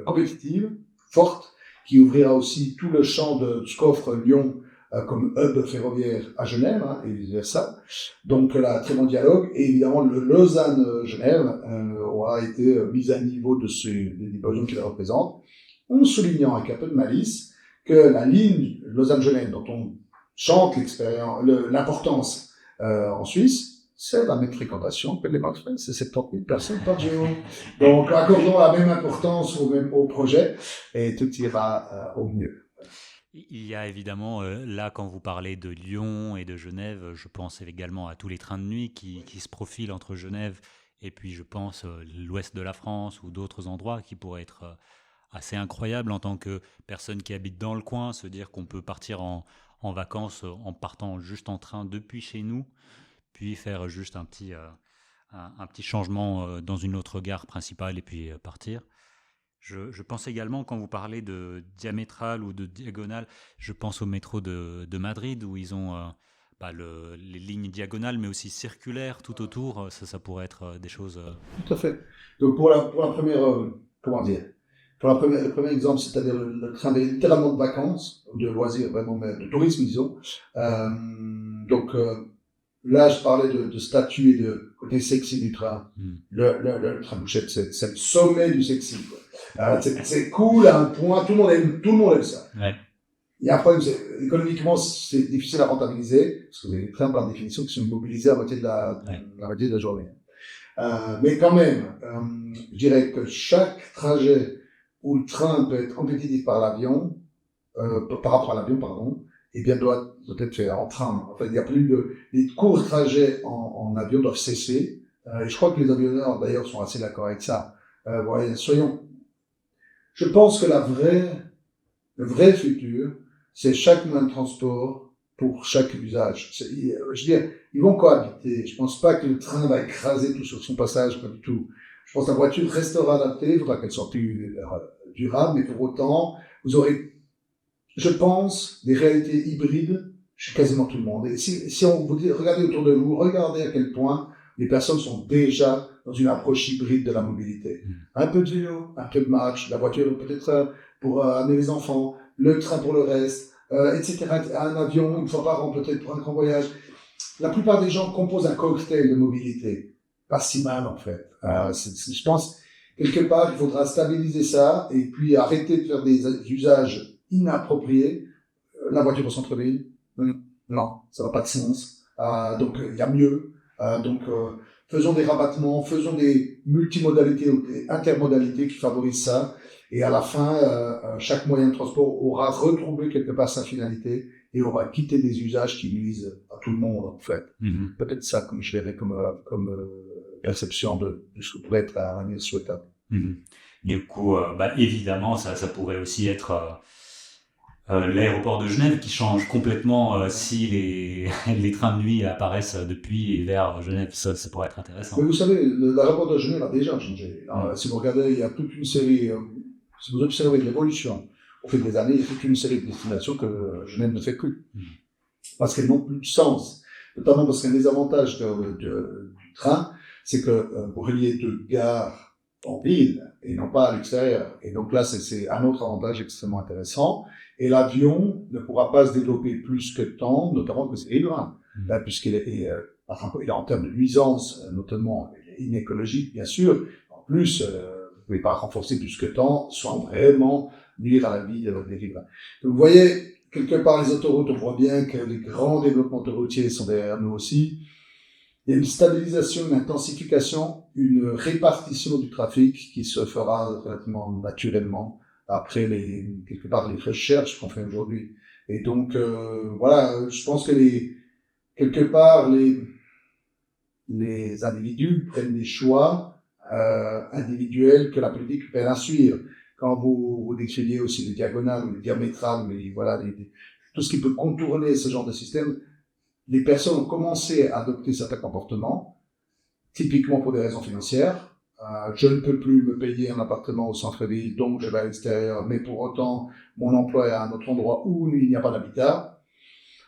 compétitive, forte, qui ouvrira aussi tout le champ de ce qu'offre Lyon comme hub ferroviaire à Genève, et vice-versa. Donc là, très bon dialogue. Et évidemment, le Lausanne-Genève aura été mis à niveau des besoins qu'il représente, en soulignant avec un peu de malice que la ligne Lausanne-Genève, dont on chante l'importance en Suisse, c'est la même fréquentation que les Marseillais, c'est 70 000 personnes par jour. Donc, accordons la même importance au projet et tout ira au mieux. Il y a évidemment, là, quand vous parlez de Lyon et de Genève, je pense également à tous les trains de nuit qui se profilent entre Genève et puis, je pense, l'ouest de la France ou d'autres endroits qui pourraient être assez incroyables en tant que personne qui habite dans le coin, se dire qu'on peut partir en vacances en partant juste en train depuis chez nous, puis faire juste un petit changement dans une autre gare principale et puis partir. Je pense également, quand vous parlez de diamétrale ou de diagonale, je pense au métro de Madrid où ils ont les lignes diagonales mais aussi circulaires tout autour. Ça pourrait être des choses... Tout à fait. Donc pour la première, le premier exemple, c'est-à-dire le train littéralement de vacances, de loisirs, vraiment de tourisme, disons. Là, je parlais de statut et de côté sexy du train. Le train bouchette, c'est le sommet du sexy, quoi. C'est cool à un point, tout le monde aime ça. Ouais. Il y a un problème, économiquement, c'est difficile à rentabiliser, parce que les trains, par définition, qui sont mobilisés à moitié de la moitié de la journée. Mais quand même, je dirais que chaque trajet où le train peut être compétitif par l'avion, par rapport à l'avion, pardon, eh bien, doit être fait en train. En fait, il n'y a plus les courts trajets en avion doivent cesser. Et je crois que les avionneurs, d'ailleurs, sont assez d'accord avec ça. Je pense que le vrai futur, c'est chaque moyen de transport pour chaque usage. Je veux dire, ils vont cohabiter. Je pense pas que le train va écraser tout sur son passage, pas du tout. Je pense que la voiture restera adaptée, il faudra qu'elle soit plus durable, mais pour autant, vous aurez, je pense, des réalités hybrides chez quasiment tout le monde. Et si on vous dit, regardez autour de vous, regardez à quel point les personnes sont déjà dans une approche hybride de la mobilité. Un peu de vélo, un peu de marche, la voiture peut-être pour amener les enfants, le train pour le reste, etc. Un avion, une fois par an peut-être pour un grand voyage. La plupart des gens composent un cocktail de mobilité. Pas si mal en fait. Je pense, quelque part, il faudra stabiliser ça et puis arrêter de faire des usages inappropriés. La voiture au centre-ville, non, ça n'a pas de sens. Donc il y a mieux. Faisons des rabattements, faisons des multimodalités ou des intermodalités qui favorisent ça. Et à la fin, chaque moyen de transport aura retrouvé quelque part sa finalité et aura quitté des usages qui nuisent à tout le monde, en fait. Peut-être ça, comme je verrais comme perception de ce que pourrait être un avenir souhaitable. Du coup, évidemment, ça pourrait aussi être l'aéroport de Genève qui change complètement si les trains de nuit apparaissent depuis et vers Genève. Ça pourrait être intéressant. Mais vous savez, l'aéroport de Genève a déjà changé. Si vous regardez, il y a toute une série, si vous observez l'évolution au fil des années, il y a toute une série de destinations que Genève ne fait plus. Parce qu'elles n'ont plus de sens. Notamment parce qu'un des avantages du train, c'est que vous reliez deux gares en ville et non pas à l'extérieur. Et donc là, c'est un autre avantage extrêmement intéressant. Et l'avion ne pourra pas se développer plus que tant, notamment parce qu'il est loin, puisqu'il est en termes de nuisance, notamment inécologique, bien sûr. En plus, vous ne pouvez pas renforcer plus que tant, sans vraiment nuire à la vie des riverains. Donc, vous voyez, quelque part, les autoroutes, on voit bien que les grands développements autoroutiers sont derrière nous aussi. Il y a une stabilisation, une intensification, une répartition du trafic qui se fera relativement naturellement après quelque part les recherches qu'on fait aujourd'hui. Et donc, voilà, je pense que quelque part, les individus prennent des choix individuels que la politique peine à suivre. quand vous décriviez aussi les diagonales ou les diamétrales, mais voilà, tout ce qui peut contourner ce genre de système, les personnes ont commencé à adopter certains comportements, typiquement pour des raisons financières. Je ne peux plus me payer un appartement au centre-ville, donc je vais à l'extérieur, mais pour autant, mon emploi est à un autre endroit où il n'y a pas d'habitat.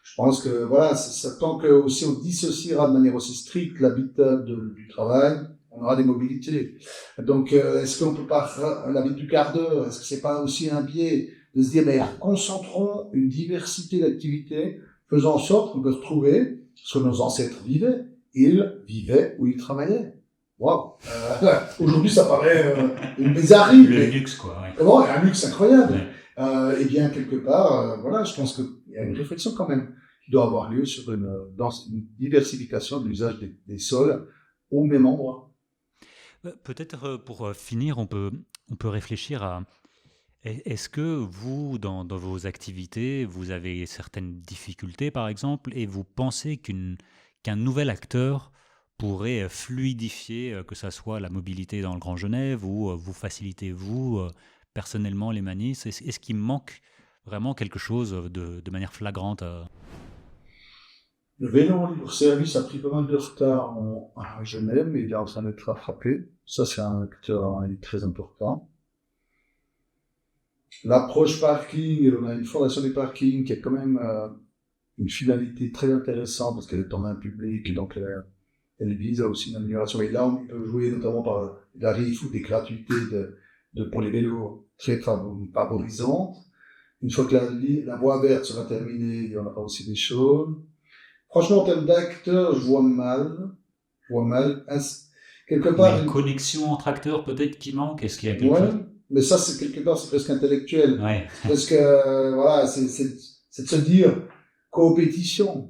Je pense que voilà, tant que aussi on dissociera de manière aussi stricte l'habitat du travail, on aura des mobilités. Donc, est-ce qu'on peut pas la vie du quart d'heure, est-ce que c'est pas aussi un biais de se dire, mais concentrons une diversité d'activités, faisant en sorte qu'on peut retrouver ce que nos ancêtres vivaient. Ils vivaient où ils travaillaient. Waouh. Aujourd'hui, ça paraît une bizarrerie. Le luxe, quoi. Ouais. Vraiment, un luxe incroyable. Ouais. Et bien, quelque part, voilà, je pense qu'il y a une réflexion quand même qui doit avoir lieu sur une diversification de l'usage des sols au même endroit. Peut-être pour finir, on peut réfléchir à est-ce que vous, dans vos activités, vous avez certaines difficultés, par exemple, et vous pensez qu'un nouvel acteur pourrait fluidifier, que ça soit la mobilité dans le Grand Genève ou vous faciliter, vous, personnellement, les manifs? Est-ce qu'il manque vraiment quelque chose de manière flagrante Le vélo en libre-service a pris pas mal de retard à Genève, mais il est en train d'être rattrapé. Ça, c'est un acteur très important. L'approche parking, on a une fondation des parkings qui a quand même une finalité très intéressante parce qu'elle est en main publique et donc elle vise aussi une amélioration. Et là, on peut jouer notamment par des tarifs ou des gratuités pour les vélos très favorisantes. Une fois que la voie verte sera terminée, il y en aura aussi des choses. Franchement, en termes d'acteurs, je vois mal. Quelque part. Une connexion entre acteurs peut-être qui manque? Est-ce qu'il y a quelque chose? Mais ça, c'est quelque part, c'est presque intellectuel. Ouais. Parce que, voilà, c'est de se dire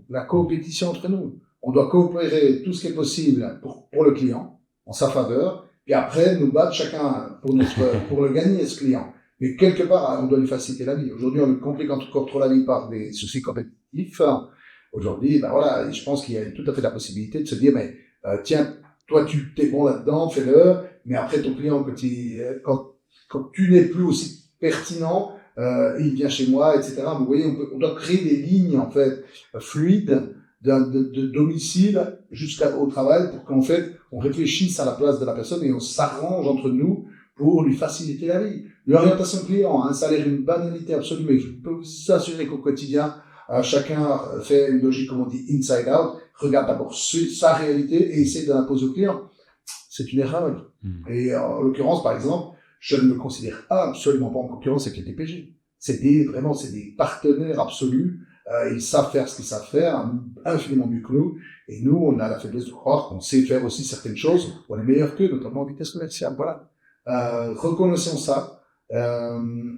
la coopétition entre nous. On doit coopérer tout ce qui est possible pour le client, en sa faveur, puis après, nous battre chacun pour le gagner, ce client. Mais quelque part, on doit lui faciliter la vie. Aujourd'hui, on lui complique encore trop la vie par des soucis compétitifs. Aujourd'hui, ben voilà, je pense qu'il y a tout à fait la possibilité de se dire, mais, tiens, toi, tu t'es bon là-dedans, fais-le, mais après, ton client, quand tu n'es plus aussi pertinent, il vient chez moi, etc. Vous voyez, on doit créer des lignes, en fait, fluides, de domicile jusqu'au travail pour qu'en fait, on réfléchisse à la place de la personne et on s'arrange entre nous pour lui faciliter la vie. L'orientation client, ça a l'air une banalité absolue, mais je peux vous assurer qu'au quotidien, chacun fait une logique, comme on dit, inside out, regarde d'abord sa réalité et essaie de l'imposer au client. C'est une erreur. Et en l'occurrence, par exemple, je ne me considère absolument pas en concurrence avec les TPG. C'est des partenaires absolus. Ils savent faire ce qu'ils savent faire, infiniment mieux que nous. Et nous, on a la faiblesse de croire qu'on sait faire aussi certaines choses. On est meilleurs qu'eux, notamment en vitesse commerciale. Voilà. Reconnaissons ça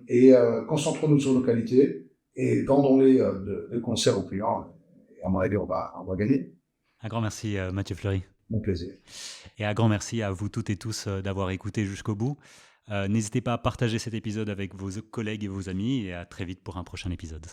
et concentrons-nous sur nos qualités et vendons-les de concert aux clients. Et à mon avis, on va gagner. Un grand merci, Mathieu Fleury. Mon plaisir. Et un grand merci à vous toutes et tous d'avoir écouté jusqu'au bout. N'hésitez pas à partager cet épisode avec vos collègues et vos amis et à très vite pour un prochain épisode.